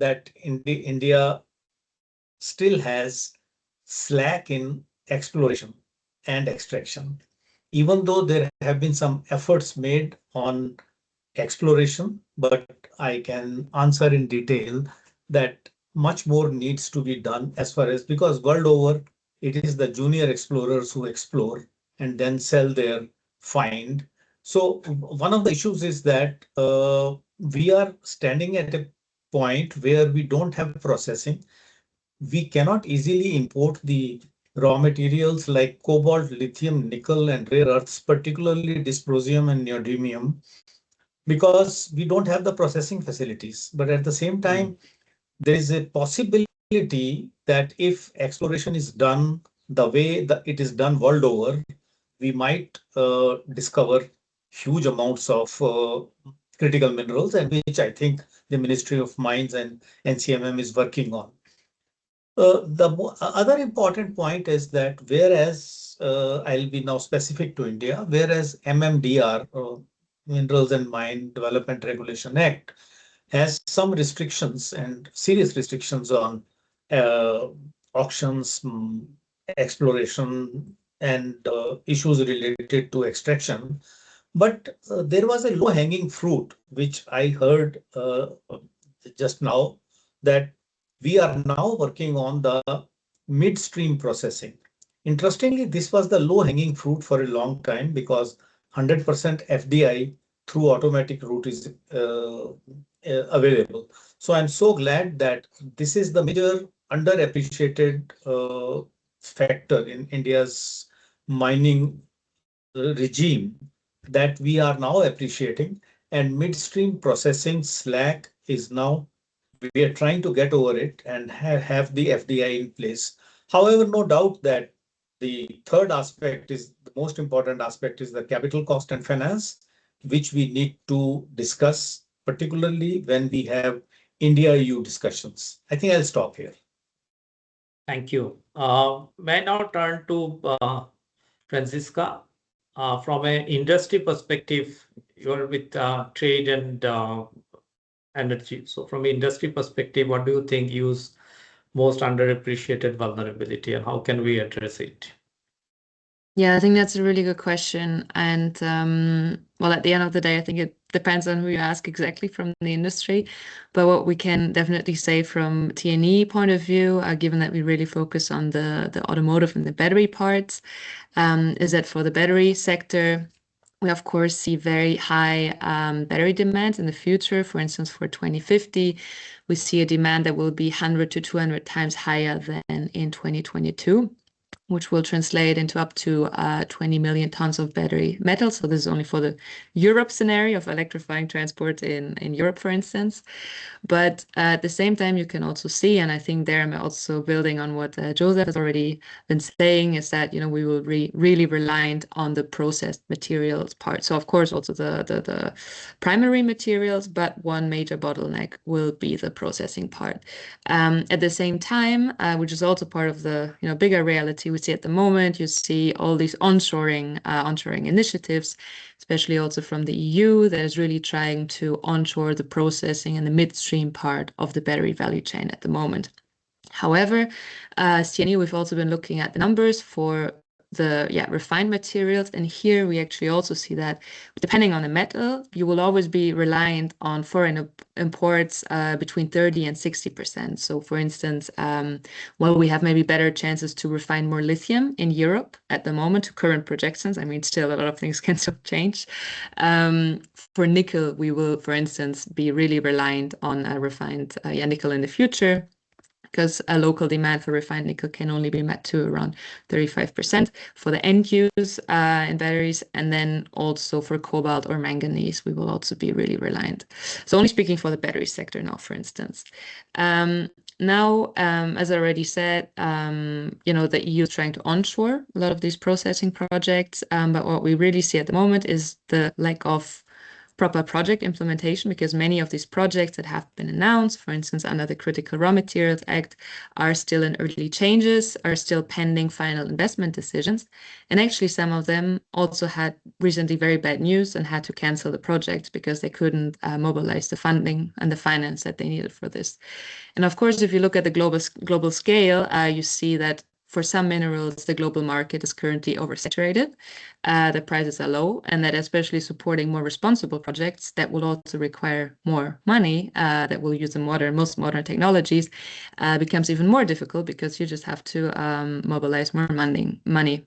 that India still has slack in exploration and extraction. Even though there have been some efforts made on exploration, but I can answer in detail that much more needs to be done as far as, because world over, it is the junior explorers who explore and then sell their find. So one of the issues is that we are standing at a point where we don't have processing. We cannot easily import the raw materials like cobalt, lithium, nickel, and rare earths, particularly dysprosium and neodymium, because we don't have the processing facilities. But at the same time, there is a possibility that if exploration is done the way that it is done world over, we might discover huge amounts of critical minerals, and which I think the Ministry of Mines and NCMM is working on. The other important point is that whereas I'll be now specific to India, whereas MMDR, Minerals and Mine Development Regulation Act, has some restrictions and serious restrictions on auctions, exploration, and issues related to extraction. But there was a low-hanging fruit, which I heard just now, that we are now working on the midstream processing. Interestingly, this was the low-hanging fruit for a long time because 100% FDI through automatic route is available. So I'm so glad that this is the major underappreciated factor in India's mining regime that we are now appreciating, and midstream processing slack is now, we are trying to get over it and have the FDI in place. However, no doubt that the third aspect is the most important aspect is the capital cost and finance, which we need to discuss, particularly when we have India-EU discussions. I think I'll stop here. Thank you. May I now turn to Franziska. From an industry perspective, you're with trade and energy. So from an industry perspective, what do you think is most underappreciated vulnerability, and how can we address it? Yeah, I think that's a really good question. And well, at the end of the day, I think it depends on who you ask exactly from the industry. But what we can definitely say from T&E point of view, given that we really focus on the automotive and the battery parts, is that for the battery sector, we of course see very high battery demand in the future. For instance, for 2050, we see a demand that will be 100 to 200 times higher than in 2022. Which will translate into up to 20 million tons of battery metal. So this is only for the Europe scenario of electrifying transport in Europe, for instance. But at the same time, you can also see, and I think there I'm also building on what Joseph has already been saying, is that we will really reliant on the processed materials part. So of course also the primary materials, but one major bottleneck will be the processing part. At the same time, which is also part of the bigger reality we see at the moment, you see all these onshoring initiatives, especially also from the EU, that is really trying to onshore the processing and the midstream part of the battery value chain at the moment. However, CNE, we've also been looking at the numbers for the refined materials, and here we actually also see that depending on the metal, you will always be reliant on foreign imports between 30 and 60%. So for instance, while we have maybe better chances to refine more lithium in Europe at the moment to current projections, I mean, still a lot of things can still change. For nickel, we will, for instance, be really reliant on refined nickel in the future, because a local demand for refined nickel can only be met to around 35% for the end use in batteries. And then also for cobalt or manganese, we will also be really reliant. So only speaking for the battery sector now, for instance. Now, as I already said, the EU is trying to onshore a lot of these processing projects. But what we really see at the moment is the lack of proper project implementation, because many of these projects that have been announced, for instance, under the Critical Raw Materials Act, are still in early changes, are still pending final investment decisions. And actually, some of them also had recently very bad news and had to cancel the projects because they couldn't mobilize the funding and the finance that they needed for this. And of course, if you look at the global scale, you see that for some minerals, the global market is currently oversaturated. The prices are low, and that especially supporting more responsible projects that will also require more money, that will use the most modern technologies, becomes even more difficult because you just have to mobilize more money.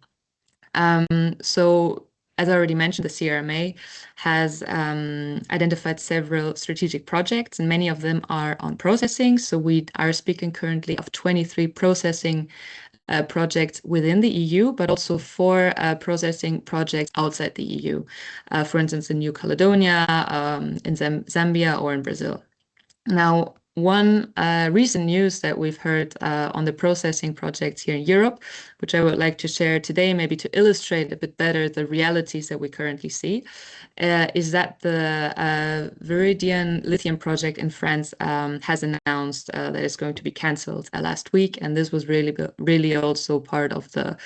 So as I already mentioned, the CRMA has identified several strategic projects, and many of them are on processing. So we are speaking currently of 23 processing projects within the EU, but also 4 processing projects outside the EU, for instance, in New Caledonia, in Zambia, or in Brazil. Now, one recent news that we've heard on the processing projects here in Europe, which I would like to share today, maybe to illustrate a bit better the realities that we currently see, is that the Viridian lithium project in France has announced that it's going to be cancelled last week, and this was really also part of the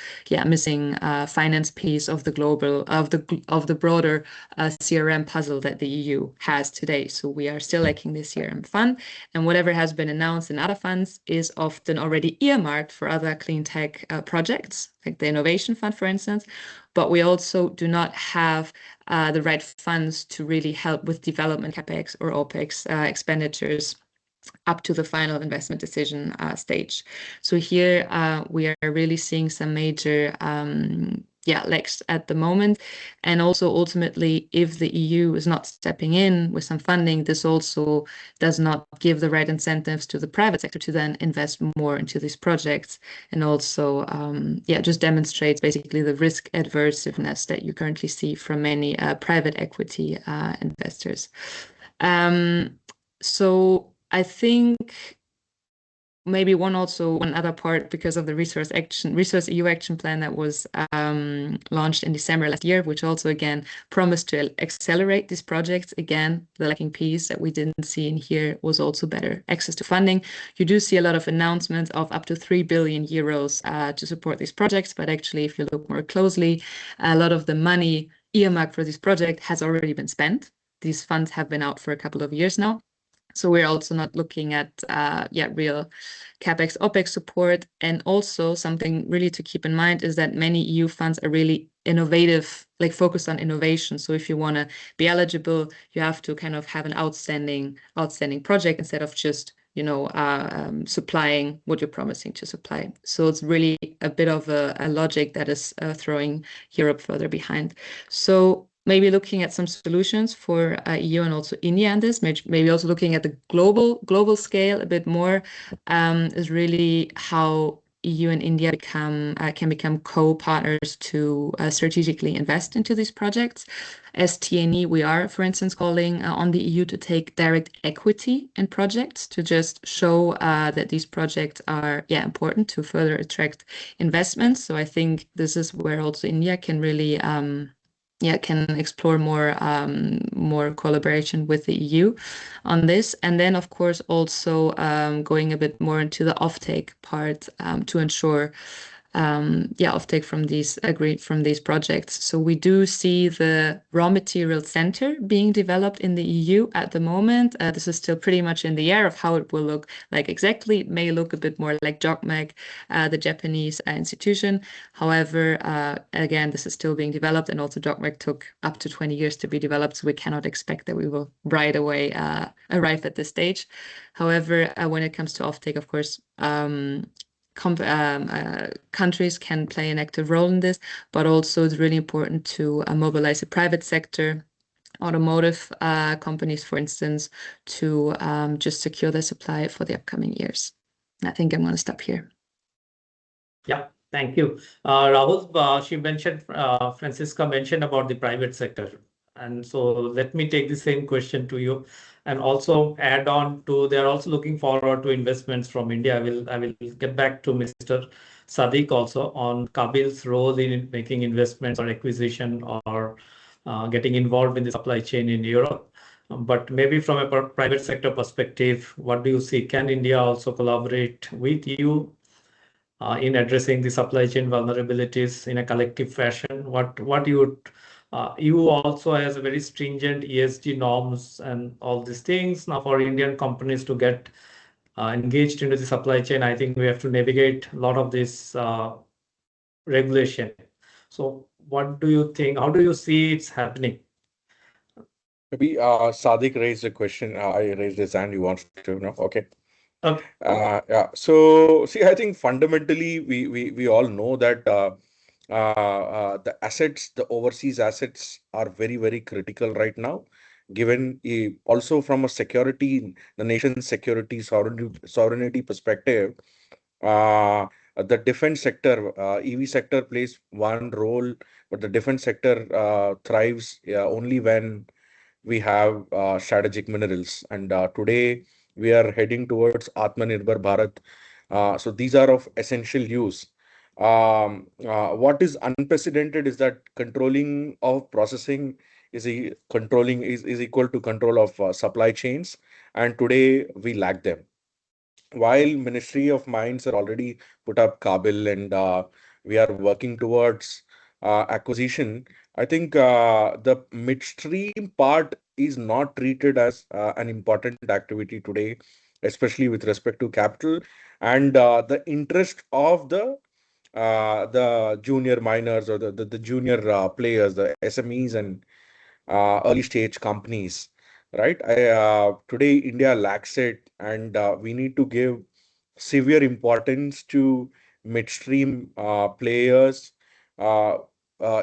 missing finance piece of the broader CRM puzzle that the EU has today. So we are still lacking this CRM fund, and whatever has been announced in other funds is often already earmarked for other clean tech projects, like the Innovation Fund, for instance. But we also do not have the right funds to really help with development CapEx or OpEx expenditures up to the final investment decision stage. So here we are really seeing some major lacks at the moment. And also ultimately, if the EU is not stepping in with some funding, this also does not give the right incentives to the private sector to then invest more into these projects, and also just demonstrates basically the risk aversiveness that you currently see from many private equity investors. So I think maybe one other part, because of the Resource EU Action Plan that was launched in December last year, which also again promised to accelerate these projects. Again, the lacking piece that we didn't see in here was also better access to funding. You do see a lot of announcements of up to 3 billion euros to support these projects, but actually, if you look more closely, a lot of the money earmarked for this project has already been spent. These funds have been out for a couple of years now. So we're also not looking at real CapEx, OpEx support. And also something really to keep in mind is that many EU funds are really innovative, like focused on innovation. So if you want to be eligible, you have to kind of have an outstanding project instead of just supplying what you're promising to supply. So it's really a bit of a logic that is throwing Europe further behind. So maybe looking at some solutions for EU and also India on this, maybe also looking at the global scale a bit more, is really how EU and India can become co-partners to strategically invest into these projects. As TNE, we are, for instance, calling on the EU to take direct equity in projects to just show that these projects are important to further attract investments. So I think this is where also India can really can explore more collaboration with the EU on this. And then, of course, also going a bit more into the offtake part to ensure offtake from these projects. So we do see the raw material center being developed in the EU at the moment. This is still pretty much in the air of how it will look like exactly. It may look a bit more like JOGMEC, the Japanese institution. However, again, this is still being developed, and also JOGMEC took up to 20 years to be developed, so we cannot expect that we will right away arrive at this stage. However, when it comes to offtake, of course, countries can play an active role in this, but also it's really important to mobilize the private sector, automotive companies, for instance, to just secure the supply for the upcoming years. I think I'm going to stop here. Yeah, thank you. Rahul, she mentioned, Franziska mentioned about the private sector. And so let me take the same question to you and also add on to, they're also looking forward to investments from India. I will get back to Mr. Sadiq also on Kabil's role in making investments or acquisition or getting involved in the supply chain in Europe. But maybe from a private sector perspective, what do you see? Can India also collaborate with you in addressing the supply chain vulnerabilities in a collective fashion? What you also has a very stringent ESG norms and all these things. Now for Indian companies to get engaged into the supply chain, I think we have to navigate a lot of this regulation. So what do you think? How do you see it's happening? Maybe Sadiq raised a question. I raised his hand. He wants to know. Okay. Okay. Yeah. So see, I think fundamentally we all know that the assets, the overseas assets, are very, very critical right now, given also from a security, the nation's security sovereignty perspective. The defense sector, EV sector plays one role, but the defense sector thrives only when we have strategic minerals. And today we are heading towards Atmanirbhar Bharat. So these are of essential use. What is unprecedented is that controlling of processing is equal to control of supply chains, and today we lack them. While Ministry of Mines are already put up Kabil, and we are working towards acquisition, I think the midstream part is not treated as an important activity today, especially with respect to capital and the interest of the junior miners, or the junior players, the SMEs and early stage companies, right? Today India lacks it, and we need to give severe importance to midstream players. Uh,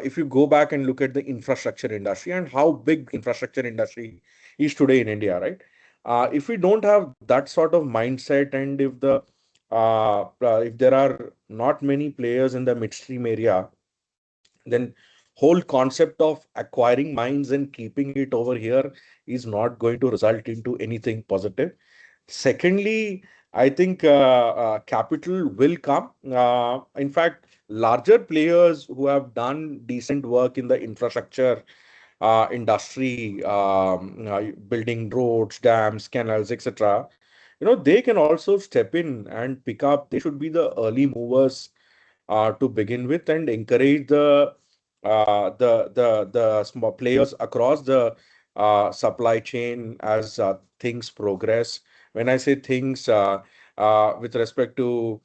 if you go back and look at the infrastructure industry and how big infrastructure industry is today in India, right? If we don't have that sort of mindset, and if there are not many players in the midstream area, then whole concept of acquiring mines and keeping it over here is not going to result into anything positive. Secondly, I think capital will come. In fact, larger players who have done decent work in the infrastructure industry, building roads, dams, canals, etc., they can also step in and pick up. They should be the early movers to begin with, and encourage the small players across the supply chain as things progress. When I say things, with respect to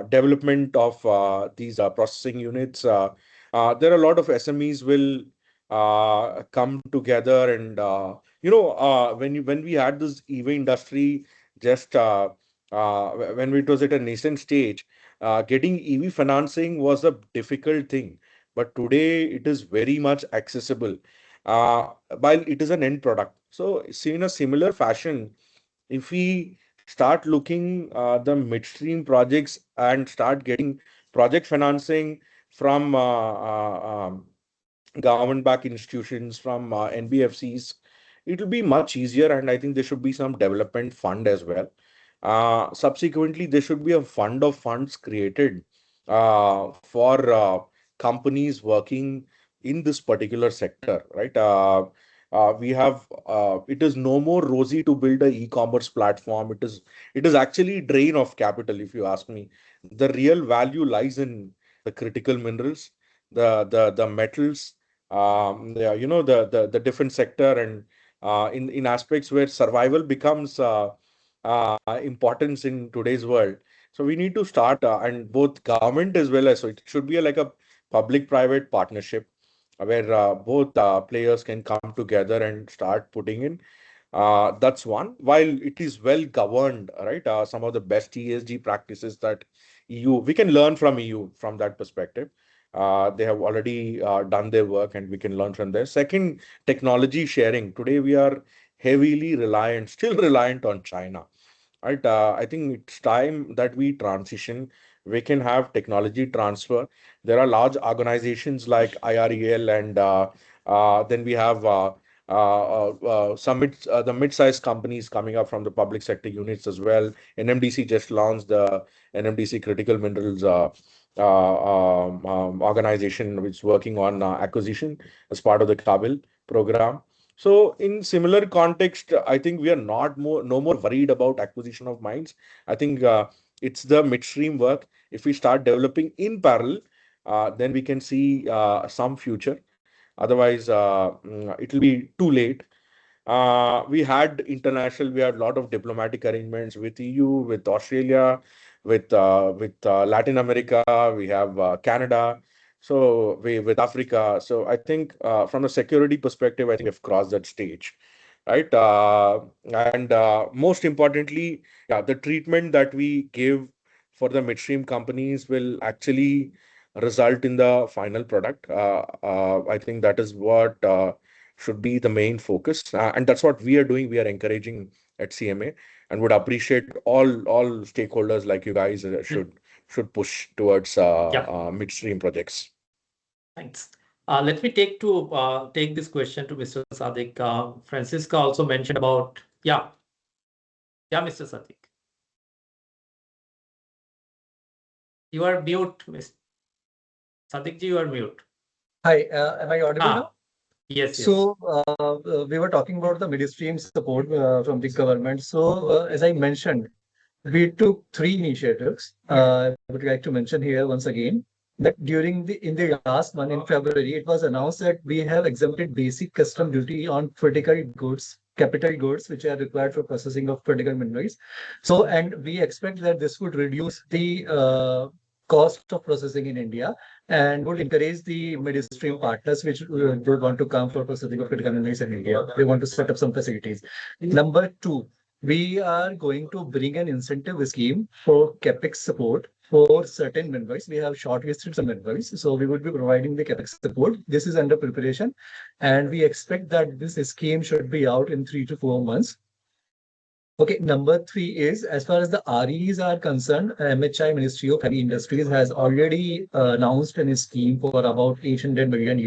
development of these processing units, there are a lot of SMEs will come together, and when we had this EV industry, just when it was at a nascent stage, getting EV financing was a difficult thing, but today it is very much accessible, while it is an end product. So, see, in a similar fashion, if we start looking the midstream projects and start getting project financing from government-backed institutions, from NBFCs, it will be much easier. And I think there should be some development fund as well. Subsequently, there should be a fund of funds created for companies working in this particular sector, right? we have it is no more rosy to build a e-commerce platform. It is actually drain of capital, if you ask me. The real value lies in the critical minerals, the metals, the different sector, and in aspects where survival becomes importance in today's world. So we need to start, and both government as well as, so it should be like a public-private partnership where both players can come together and start putting in. That's one. While it is well governed, right? Some of the best ESG practices that we can learn from EU from that perspective. They have already done their work, and we can learn from there. Second, technology sharing. Today we are heavily reliant, still reliant on China. Right? I think it's time that we transition. We can have technology transfer. There are large organizations like IREL, and then we have the mid-sized companies coming up from the public sector units as well. NMDC just launched the NMDC Critical Minerals organization, which is working on acquisition as part of the Kabil program. So in similar context, I think we are no more worried about acquisition of mines. I think it's the midstream work. If we start developing in parallel, then we can see some future. Otherwise, it'll be too late. We had a lot of diplomatic arrangements with EU, with Australia, with Latin America. We have Canada, so we with Africa. So I think from a security perspective, I think we've crossed that stage, right? And most importantly, yeah, the treatment that we give for the midstream companies will actually result in the final product. I think that is what should be the main focus, and that's what we are doing. We are encouraging at CMA, and would appreciate all stakeholders like you guys should push towards midstream projects. Thanks. Let me take this question to Mr. Sadiq. Franziska also mentioned about Mr. Sadiq. You are mute, Mr. Sadiq. You are mute. Hi, am I audible now? Yes. So we were talking about the midstream support from the government. So as I mentioned, we took 3 initiatives. I would like to mention here once again that in the last month in February, it was announced that we have exempted basic custom duty on critical goods, capital goods, which are required for processing of critical minerals. So, and we expect that this would reduce the cost of processing in India and would encourage the midstream partners which would want to come for processing of critical minerals in India. They want to set up some facilities. Number 2, we are going to bring an incentive scheme for capex support for certain minerals. We have shortlisted some minerals, so we would be providing the capex support. This is under preparation, and we expect that this scheme should be out in 3 to 4 months. Okay, number 3 is, as far as the REs are concerned, MHI, Ministry of Heavy Industries, has already announced a scheme for about $800 million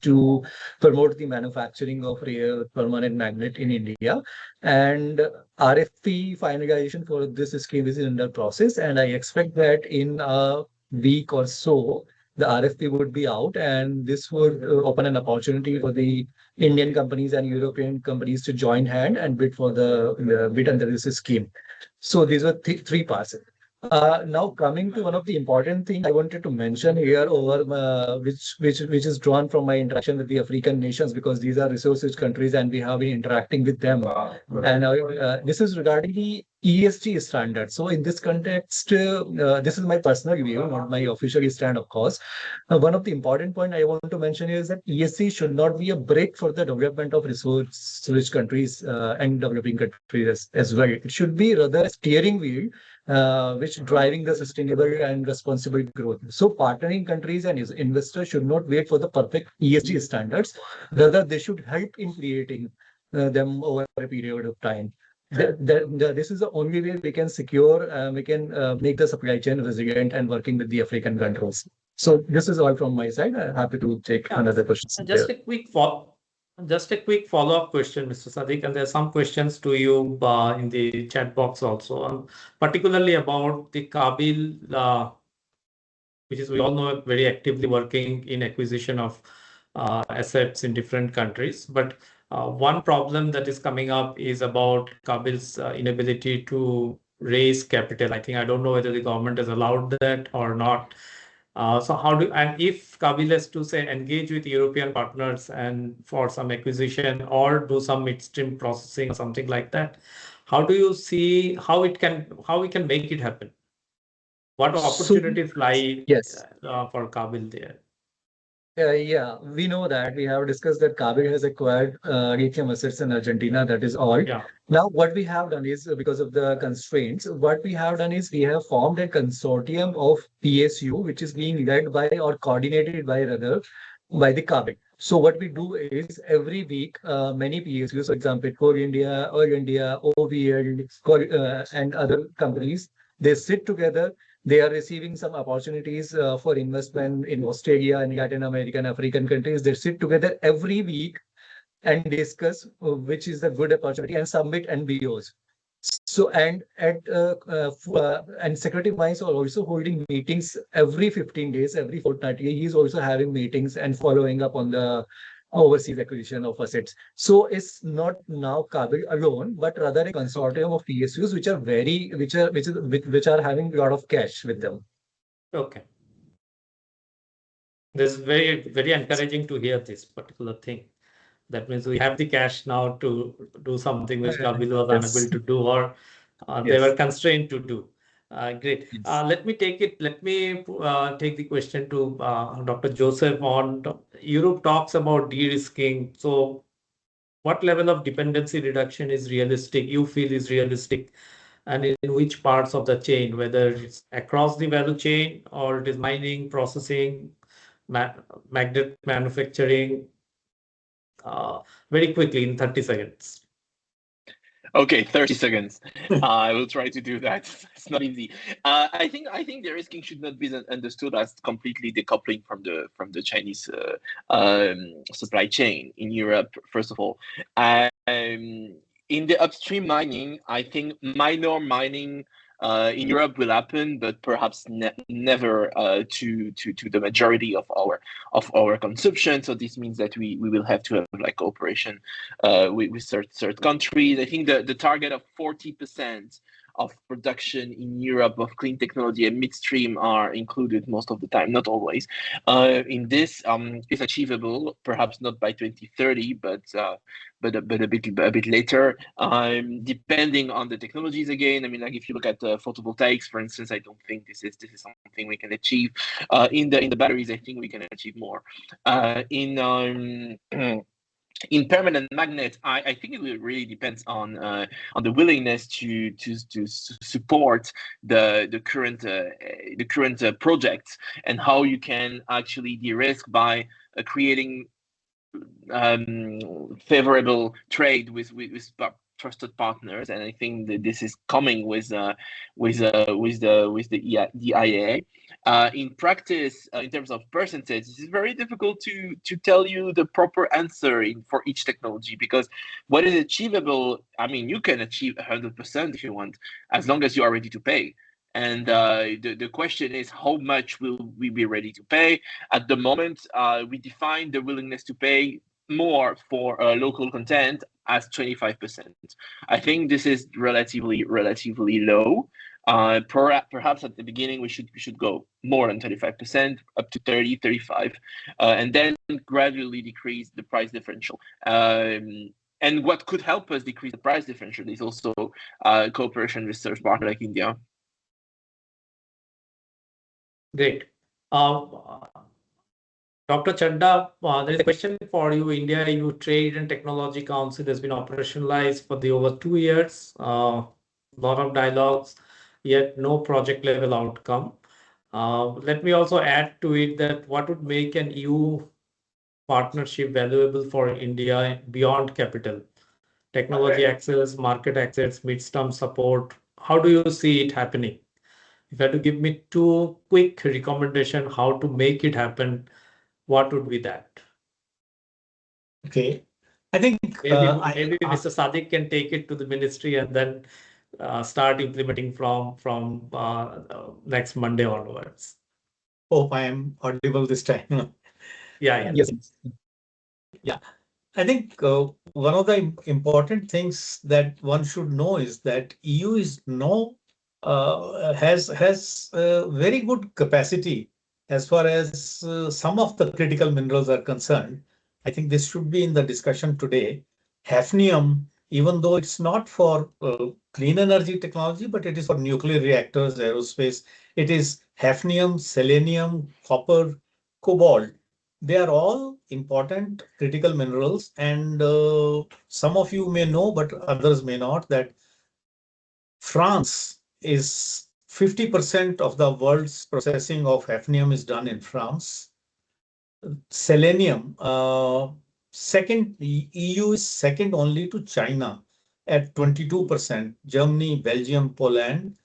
to promote the manufacturing of rare permanent magnet in India. And RFP finalization for this scheme is under process, and I expect that in a week or so, the RFP would be out, and this would open an opportunity for the Indian companies and European companies to join hand and bid for the bid under this scheme. So these are 3 parts. Now coming to one of the important things I wanted to mention here, over which is drawn from my interaction with the African nations, because these are resource-rich countries and we have been interacting with them. And this is regarding the ESG standards. So in this context, this is my personal view, not my official stand, of course. One of the important point I want to mention is that ESG should not be a brake for the development of resource-rich countries and developing countries as well. It should be rather a steering wheel which driving the sustainable and responsible growth. So partnering countries and investors should not wait for the perfect ESG standards. Rather, they should help in creating them over a period of time. This is the only way we can secure, we can make the supply chain resilient and working with the African countries. So this is all from my side. I'm happy to take another question. Just a quick follow-up question, Mr. Sadiq, and there are some questions to you in the chat box also, particularly about the Kabil, which is, we all know, very actively working in acquisition of assets in different countries. But One problem that is coming up is about Kabil's inability to raise capital. I don't know whether the government has allowed that or not. So and if Kabil has to say engage with European partners and for some acquisition or do some midstream processing or something like that, how do you see how we can make it happen? What opportunities lie Yes. for Kabil there? Yeah, we know that. We have discussed that Kabil has acquired lithium assets in Argentina. That is all. Yeah. Now, what we have done is, because of the constraints, what we have done is we have formed a consortium of PSU, which is being led by or coordinated by rather by the Kabil. So what we do is every week, many PSUs, for example, Core India, Oil India, OVL, and other companies, they sit together. They are receiving some opportunities for investment in Australia and Latin American, African countries. They sit together every week and discuss which is the good opportunity and submit NBOs. So and Secretary Mines are also holding meetings every 15 days, every fortnightly. He's also having meetings and following up on the overseas acquisition of assets. So it's not now Kabil alone, but rather a consortium of PSUs which are having a lot of cash with them. Okay. This is very encouraging to hear this particular thing. That means we have the cash now to do something which Kabil was unable to do, or they were constrained to do. Great. Let me take the question to Dr. Joseph on Europe talks about de-risking. So what level of dependency reduction is realistic, you feel is realistic, and in which parts of the chain, whether it's across the value chain or it is mining, processing, magnet manufacturing, very quickly in 30 seconds. Okay, 30 seconds. I will try to do that. It's not easy. I think the risking should not be understood as completely decoupling from the Chinese supply chain in Europe. First of all, in the upstream mining, I think minor mining in Europe will happen, but perhaps never to the majority of our consumption. So this means that we will have to have like cooperation with certain countries. I think the target of 40% of production in Europe of clean technology and midstream are included most of the time, not always. In this is achievable, perhaps not by 2030, but a bit later, depending on the technologies again. I mean, like if you look at photovoltaics, for instance, I don't think this is something we can achieve. In the batteries, I think we can achieve more. In permanent magnet, I think it will really depends on the willingness to support the current projects and how you can actually de-risk by creating favorable trade with trusted partners, and I think that this is coming with the IAA. In practice, in terms of percentage, it's very difficult to tell you the proper answer for each technology, because what is achievable, I mean, you can achieve 100% if you want, as long as you are ready to pay. And the question is, how much will we be ready to pay? At the moment, we define the willingness to pay more for local content as 25%. I think this is relatively low. Perhaps at the beginning we should go more than 25%, up to 30, 35, and then gradually decrease the price differential. And what could help us decrease the price differential is also cooperation with such partners like India. Great. Dr. Chadha, there is a question for you. India-EU Trade and Technology Council has been operationalized for over 2 years. Lot of dialogues, yet no project level outcome. Let me also add to it that what would make an EU partnership valuable for India beyond capital? Technology access, market access, midterm support. How do you see it happening? If you had to give me 2 quick recommendations how to make it happen, what would be that? Okay, I think maybe Mr. Sadiq can take it to the ministry and then start implementing from next Monday onwards. Hope I am audible this time. Yeah. Yeah. I think one of the important things that one should know is that EU is now has very good capacity as far as some of the critical minerals are concerned. I think this should be in the discussion today. Hafnium, even though it's not for clean energy technology, but it is for nuclear reactors, aerospace. It is hafnium, selenium, copper, cobalt. They are all important critical minerals, and some of you may know, but others may not, that France is 50% of the world's processing of hafnium is done in France. Selenium, second, EU is second only to China at 22%, Germany, Belgium, Poland.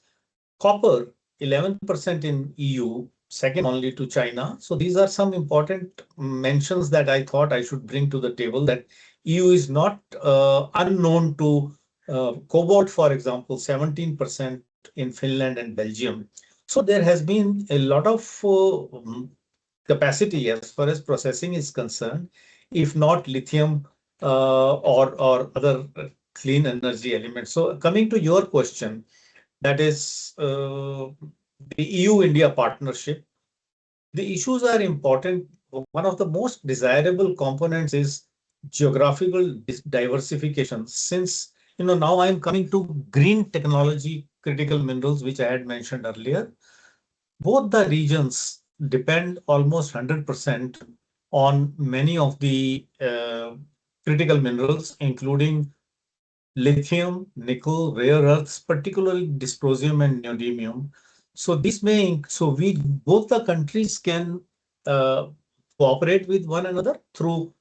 Copper, 11% in EU, second only to China. So these are some important mentions that I thought I should bring to the table, that EU is not unknown to cobalt, for example, 17% in Finland and Belgium. So there has been a lot of capacity as far as processing is concerned, if not lithium or other clean energy elements. So coming to your question, that is the EU-India partnership. The issues are important. One of the most desirable components is geographical diversification. Since now I'm coming to green technology, critical minerals, which I had mentioned earlier. Both the regions depend almost 100% on many of the critical minerals, including lithium, nickel, rare earths, particularly dysprosium and neodymium. So both the countries can cooperate with one another through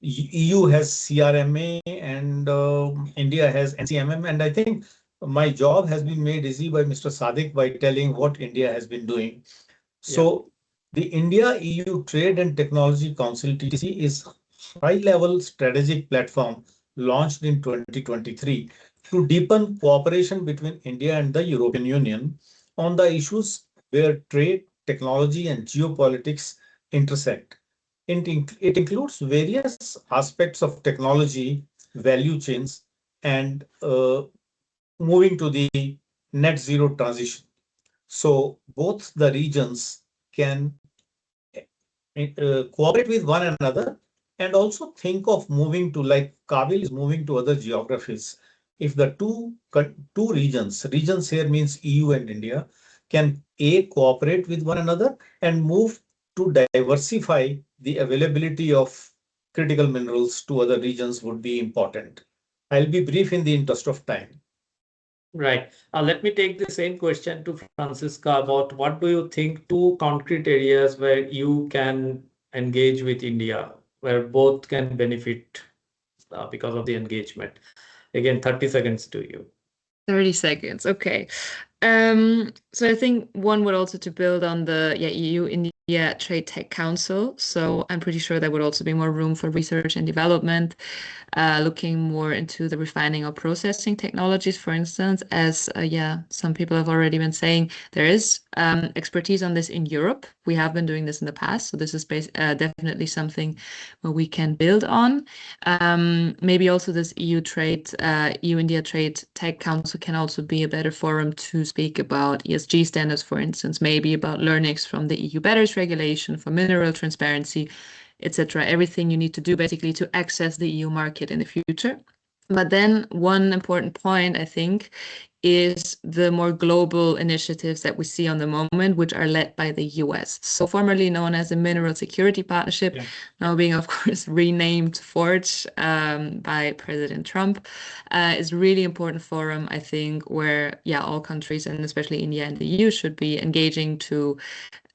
EU has CRMA and India has NCMM. And I think my job has been made easy by Mr. Sadiq by telling what India has been doing. So the India-EU Trade and Technology Council, TTC, is high-level strategic platform launched in 2023 to deepen cooperation between India and the European Union on the issues where trade, technology, and geopolitics intersect. It includes various aspects of technology, value chains, and moving to the net zero transition. So both the regions can cooperate with one another and also think of moving to, like Kabil is moving to other geographies. If the two regions here means EU and India, can cooperate with one another and move to diversify the availability of critical minerals to other regions would be important. I'll be brief in the interest of time. Right. Let me take the same question to Franziska about what do you think two concrete areas where you can engage with India, where both can benefit because of the engagement. Again, 30 seconds to you. 30 seconds. Okay. So I think one would also to build on the EU-India Trade Tech Council. So I'm pretty sure there would also be more room for research and development, looking more into the refining or processing technologies, for instance, as some people have already been saying, there is expertise on this in Europe. We have been doing this in the past. So this is definitely something where we can build on. Maybe also this EU-India Trade Tech Council can also be a better forum to speak about ESG standards, for instance, maybe about learnings from the EU batteries regulation, for mineral transparency, etc. Everything you need to do basically to access the EU market in the future. But then one important point, I think, is the more global initiatives that we see on the moment, which are led by the US. So formerly known as the Mineral Security Partnership, now being, of course, renamed FORGE by President Trump, is a really important forum, I think, where, all countries, and especially India and the EU, should be engaging to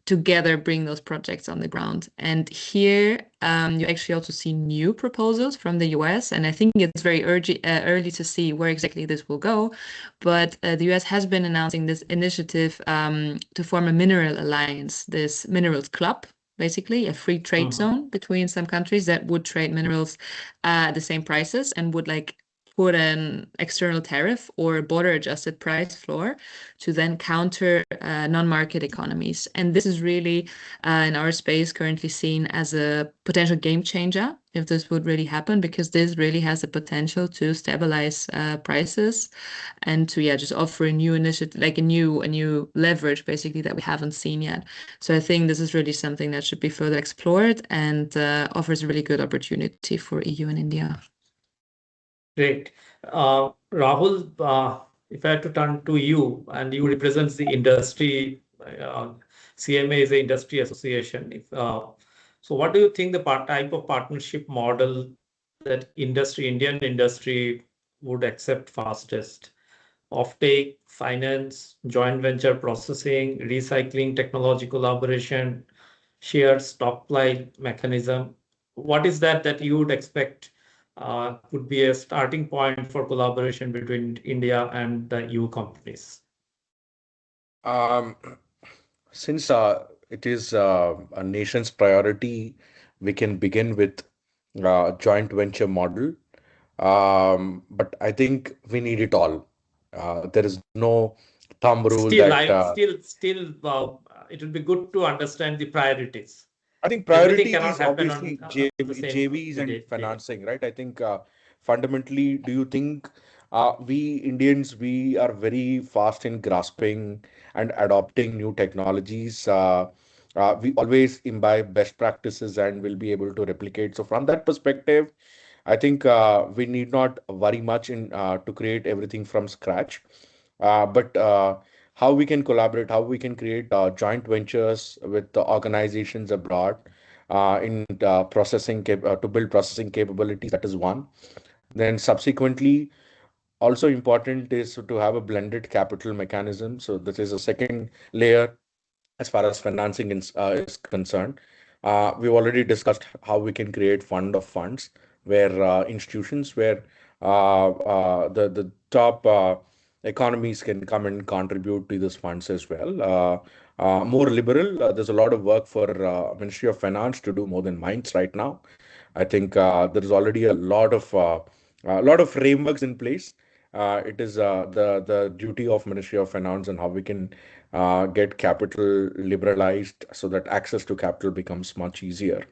together bring those projects on the ground. And here you actually also see new proposals from the US, and I think it's very early to see where exactly this will go. But the US has been announcing this initiative to form a mineral alliance, this minerals club, basically a free trade zone between some countries that would trade minerals at the same prices and would put an external tariff or a border adjusted price floor to then counter non-market economies. And this is really in our space currently seen as a potential game changer if this would really happen, because this really has the potential to stabilize prices and to just offer a new initiative, like a new leverage basically that we haven't seen yet. So I think this is really something that should be further explored and offers a really good opportunity for EU and India. Great. Rahul, if I had to turn to you, and you represent the industry, CMA is the industry association. So what do you think the type of partnership model that Indian industry would accept fastest? Offtake, finance, joint venture processing, recycling, technology collaboration, shared stockpile mechanism. What is that you would expect would be a starting point for collaboration between India and the EU companies? Um, since it is a nation's priority, we can begin with joint venture model. But I think we need it all. There is no thumb rule Still, that I still, it would be good to understand the priorities. I think Everything priority cannot is happen obviously on the same JVs and day. financing, right? I think fundamentally, do you think we Indians, we are very fast in grasping and adopting new technologies? We always imbibe best practices and will be able to replicate. So from that perspective, I think we need not worry much in to create everything from scratch. But how we can collaborate, how we can create joint ventures with the organizations abroad in to build processing capabilities. That is one. Then subsequently, also important is to have a blended capital mechanism. So this is a second layer as far as financing is concerned. We've already discussed how we can create fund of funds where institutions where the top economies can come and contribute to these funds as well. More liberal, there's a lot of work for Ministry of Finance to do more than mines right now. I think there is already a lot of frameworks in place. It is the duty of Ministry of Finance and how we can get capital liberalized so that access to capital becomes much easier,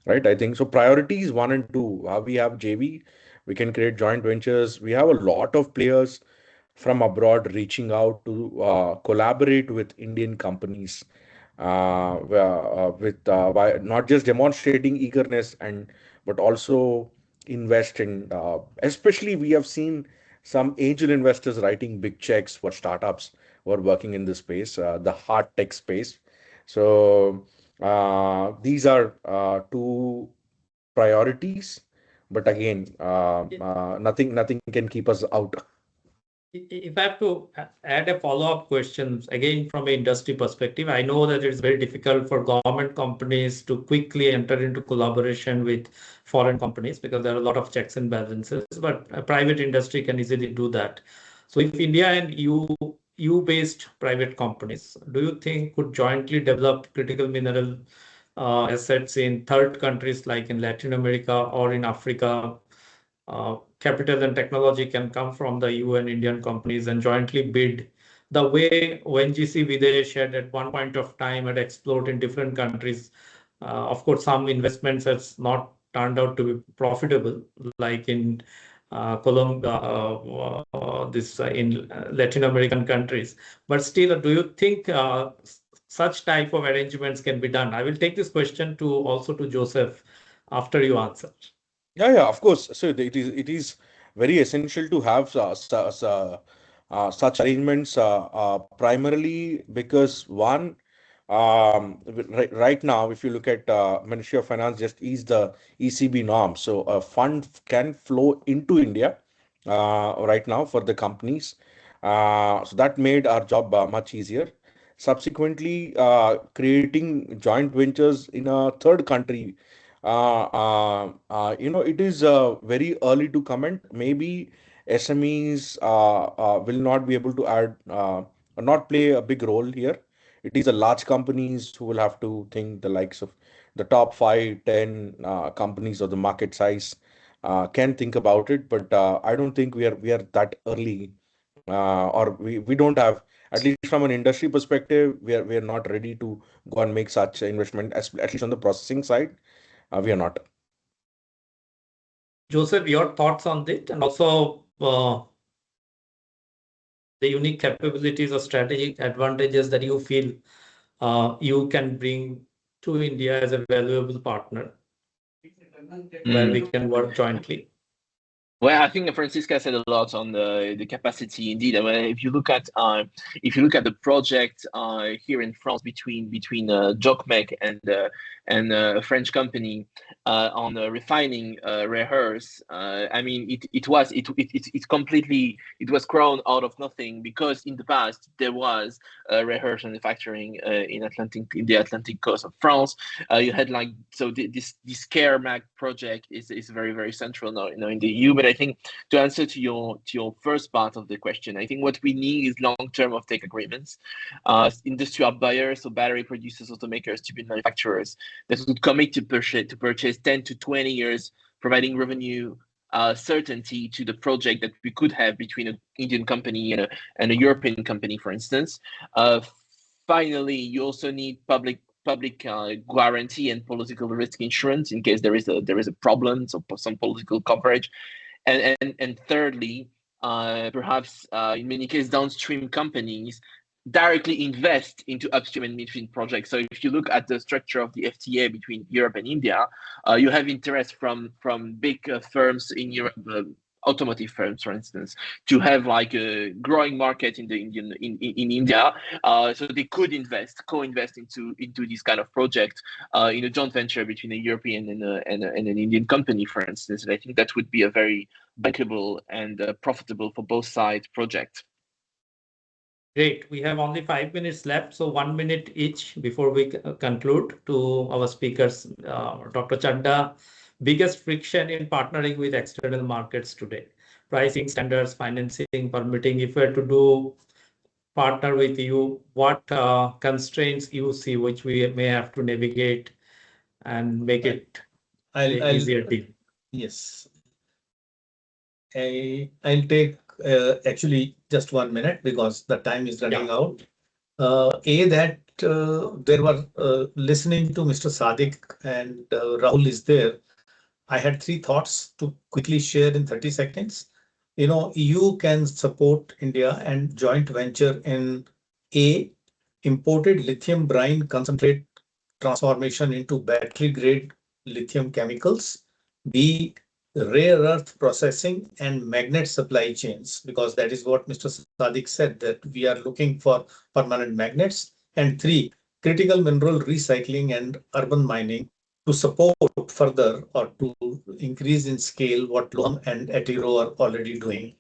right? I think so. Priorities one and two. We have JV, we can create joint ventures. We have a lot of players from abroad reaching out to collaborate with Indian companies, with not just demonstrating eagerness and but also invest in. Especially, we have seen some angel investors writing big checks for startups who are working in this space, the hard tech space. So these are two priorities, but again, nothing can keep us out. If I have to add a follow-up question, again, from an industry perspective, I know that it's very difficult for government companies to quickly enter into collaboration with foreign companies because there are a lot of checks and balances, but a private industry can easily do that. So if India and EU-based private companies, do you think could jointly develop critical mineral assets in third countries like in Latin America or in Africa? Capital and technology can come from the EU and Indian companies and jointly bid the way ONGC Videsh had at one point of time had explored in different countries. Of course, some investments has not turned out to be profitable, like in Colombia, in Latin American countries. But still, do you think such type of arrangements can be done? I will take this question to also to Joseph after you answer. Yeah, of course. So it is very essential to have such arrangements, primarily because one, right now, if you look at Ministry of Finance, just ease the ECB norm, so a fund can flow into India right now for the companies. So that made our job much easier. Subsequently, creating joint ventures in a third country, it is very early to comment. Maybe SMEs will not be able to add or not play a big role here. It is the large companies who will have to think the likes of the top 5, 10 companies of the market size can think about it. But I don't think we are that early, or we don't have, at least from an industry perspective, we are not ready to go and make such investment, at least on the processing side. We are not. Joseph, your thoughts on this, and also the unique capabilities or strategic advantages that you feel you can bring to India as a valuable partner where we can work jointly. Well, I think Franziska said a lot on the capacity. Indeed, if you look at the project here in France between Jokmek and a French company on refining rare earths, I mean it was grown out of nothing, because in the past there was rare earth manufacturing in the Atlantic coast of France. You had this CARE-MAG project is very, very central now, in the EU. But I think to answer to your first part of the question, I think what we need is long-term offtake agreements. Industrial buyers, so battery producers, automakers, chip manufacturers, that would commit to purchase 10 to 20 years, providing revenue certainty to the project that we could have between an Indian company and a European company, for instance. Finally, you also need public guarantee and political risk insurance in case there is a problem, so some political coverage. And thirdly, perhaps in many cases, downstream companies directly invest into upstream and midstream projects. So if you look at the structure of the FTA between Europe and India, you have interest from big firms in Europe, automotive firms, for instance, to have like a growing market in India, so they could co-invest into this kind of project in a joint venture between a European and an Indian company, for instance. And I think that would be a very bankable and profitable for both sides project. Great. We have only 5 minutes left, so 1 minute each before we conclude. To our speakers, Dr. Chadha, biggest friction in partnering with external markets today: pricing, standards, financing, permitting. If we are to partner with you, what constraints you see which we may have to navigate and make it easier deal? Yes. I'll take actually just 1 minute because the time is running out. There were listening to Mr. Sadiq and Rahul is there. I had 3 thoughts to quickly share in 30 seconds. EU can support India and joint venture in imported lithium brine concentrate transformation into battery grade lithium chemicals. B, rare earth processing and magnet supply chains, because that is what Mr. Sadiq said, that we are looking for permanent magnets. And 3, critical mineral recycling and urban mining to support further or to increase in scale what Loam and Atiro are already doing.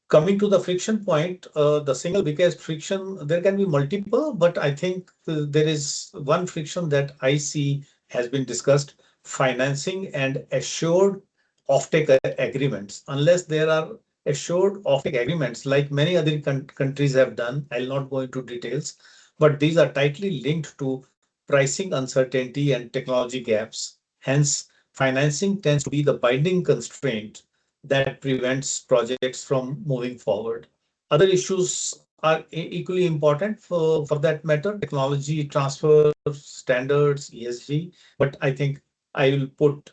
Coming to the friction point, the single biggest friction, there can be multiple, but I think there is one friction that I see has been discussed: financing and assured offtake agreements. Unless there are assured offtake agreements, like many other countries have done, I'll not go into details, but these are tightly linked to pricing uncertainty and technology gaps. Hence, financing tends to be the binding constraint that prevents projects from moving forward. Other issues are equally important for that matter: technology transfer, standards, ESG. But I think I will put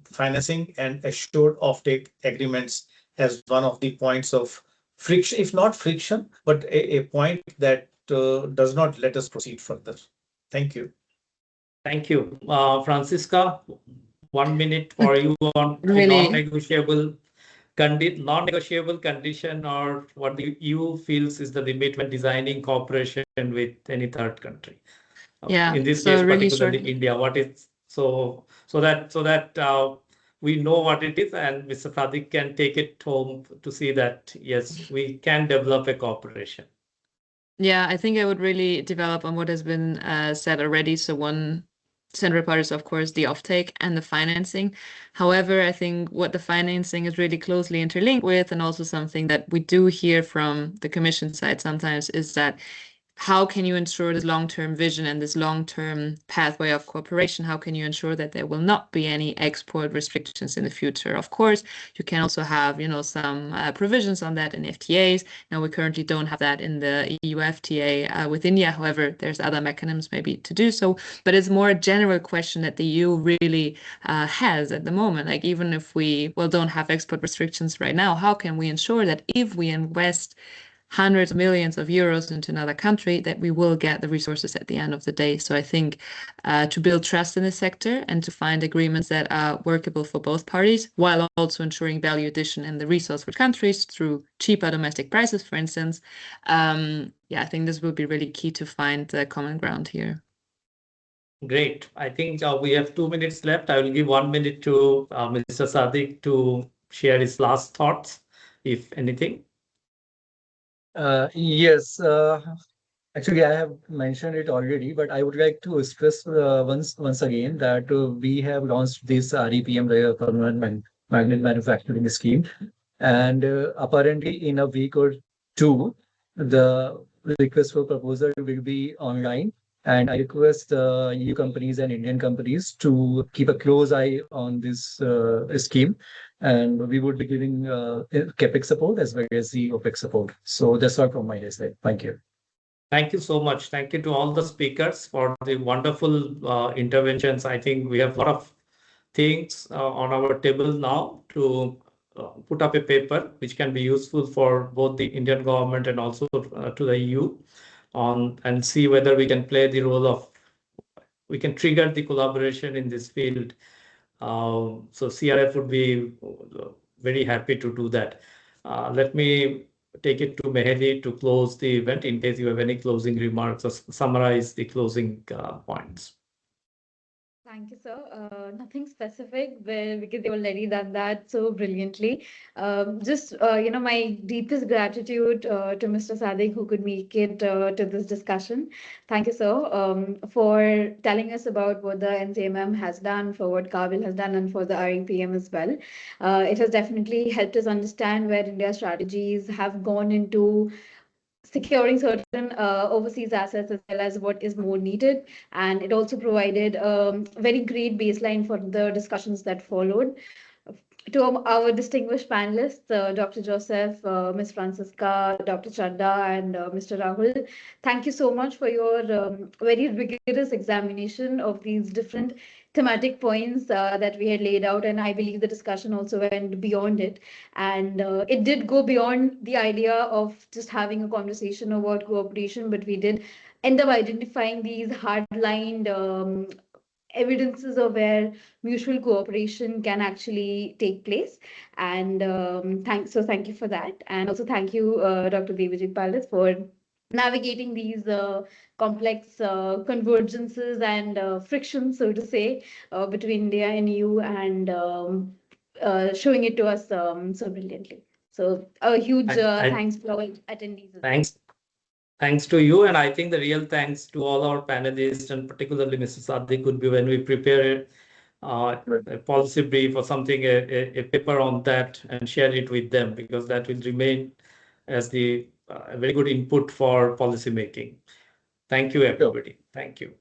financing and assured offtake agreements as one of the points of friction, if not friction, but a point that does not let us proceed further. Thank you. Thank you. Franziska, 1 minute for you on Really? non-negotiable condition, or what the EU feels is the limit when designing cooperation with any third country. Yeah. In this So case, really particularly short. India, what is so that we know what it is, and Mr. Sadiq can take it home to see that yes, we can develop a cooperation. Yeah, I think I would really develop on what has been said already. So one central part is, of course, the offtake and the financing. However, I think what the financing is really closely interlinked with, and also something that we do hear from the Commission side sometimes, is that how can you ensure this long-term vision and this long-term pathway of cooperation? How can you ensure that there will not be any export restrictions in the future? Of course, you can also have, some provisions on that in FTAs. Now, we currently don't have that in the EU FTA with India. However, there's other mechanisms maybe to do so. But it's more a general question that the EU really has at the moment. Like, even if we, don't have export restrictions right now, how can we ensure that if we invest hundreds of millions of euros into another country, that we will get the resources at the end of the day? So I think to build trust in the sector and to find agreements that are workable for both parties, while also ensuring value addition in the resource-rich countries through cheaper domestic prices, for instance. I think this will be really key to find the common ground here. Great. I think we have 2 minutes left. I will give 1 minute to Mr. Sadiq to share his last thoughts, if anything. Yes, actually, I have mentioned it already, but I would like to stress once again that we have launched this REPM, the Permanent Magnet Manufacturing Scheme, and apparently in a week or two, the request for proposal will be online. And I request EU companies and Indian companies to keep a close eye on this scheme. And we would be giving CapEx support as well as the OpEx support. So that's all from my side. Thank you. Thank you so much. Thank you to all the speakers for the wonderful interventions. I think we have a lot of things on our table now to put up a paper which can be useful for both the Indian government and also to the EU and see whether we can play the role of, we can trigger the collaboration in this field. So CRF would be very happy to do that. Let me take it to Mehdi to close the event in case you have any closing remarks or summarize the closing points. Thank you, sir. Nothing specific, because you've already done that so brilliantly. Just, my deepest gratitude to Mr. Sadiq, who could make it to this discussion. Thank you, sir, for telling us about what the NCMM has done, for what Kabil has done, and for the REPM as well. It has definitely helped us understand where India's strategies have gone into securing certain overseas assets as well as what is more needed. And it also provided a very great baseline for the discussions that followed. To our distinguished panelists, Dr. Joseph, Ms. Franziska, Dr. Chadha, and Mr. Rahul, thank you so much for your very rigorous examination of these different thematic points that we had laid out. And I believe the discussion also went beyond it. And it did go beyond the idea of just having a conversation about cooperation, but we did end up identifying these hard-lined evidences of where mutual cooperation can actually take place. And thank you for that. And also thank you, Dr. Debajit Palit, for navigating these complex convergences and frictions, so to say, between India and EU, and showing it to us so brilliantly. So a huge thanks to our attendees. Thanks to you. And I think the real thanks to all our panelists, and particularly Mr. Sadiq, could be when we prepare a policy brief or something, a paper on that and share it with them, because that will remain as the very good input for policy making. Thank you, everybody. Thank you.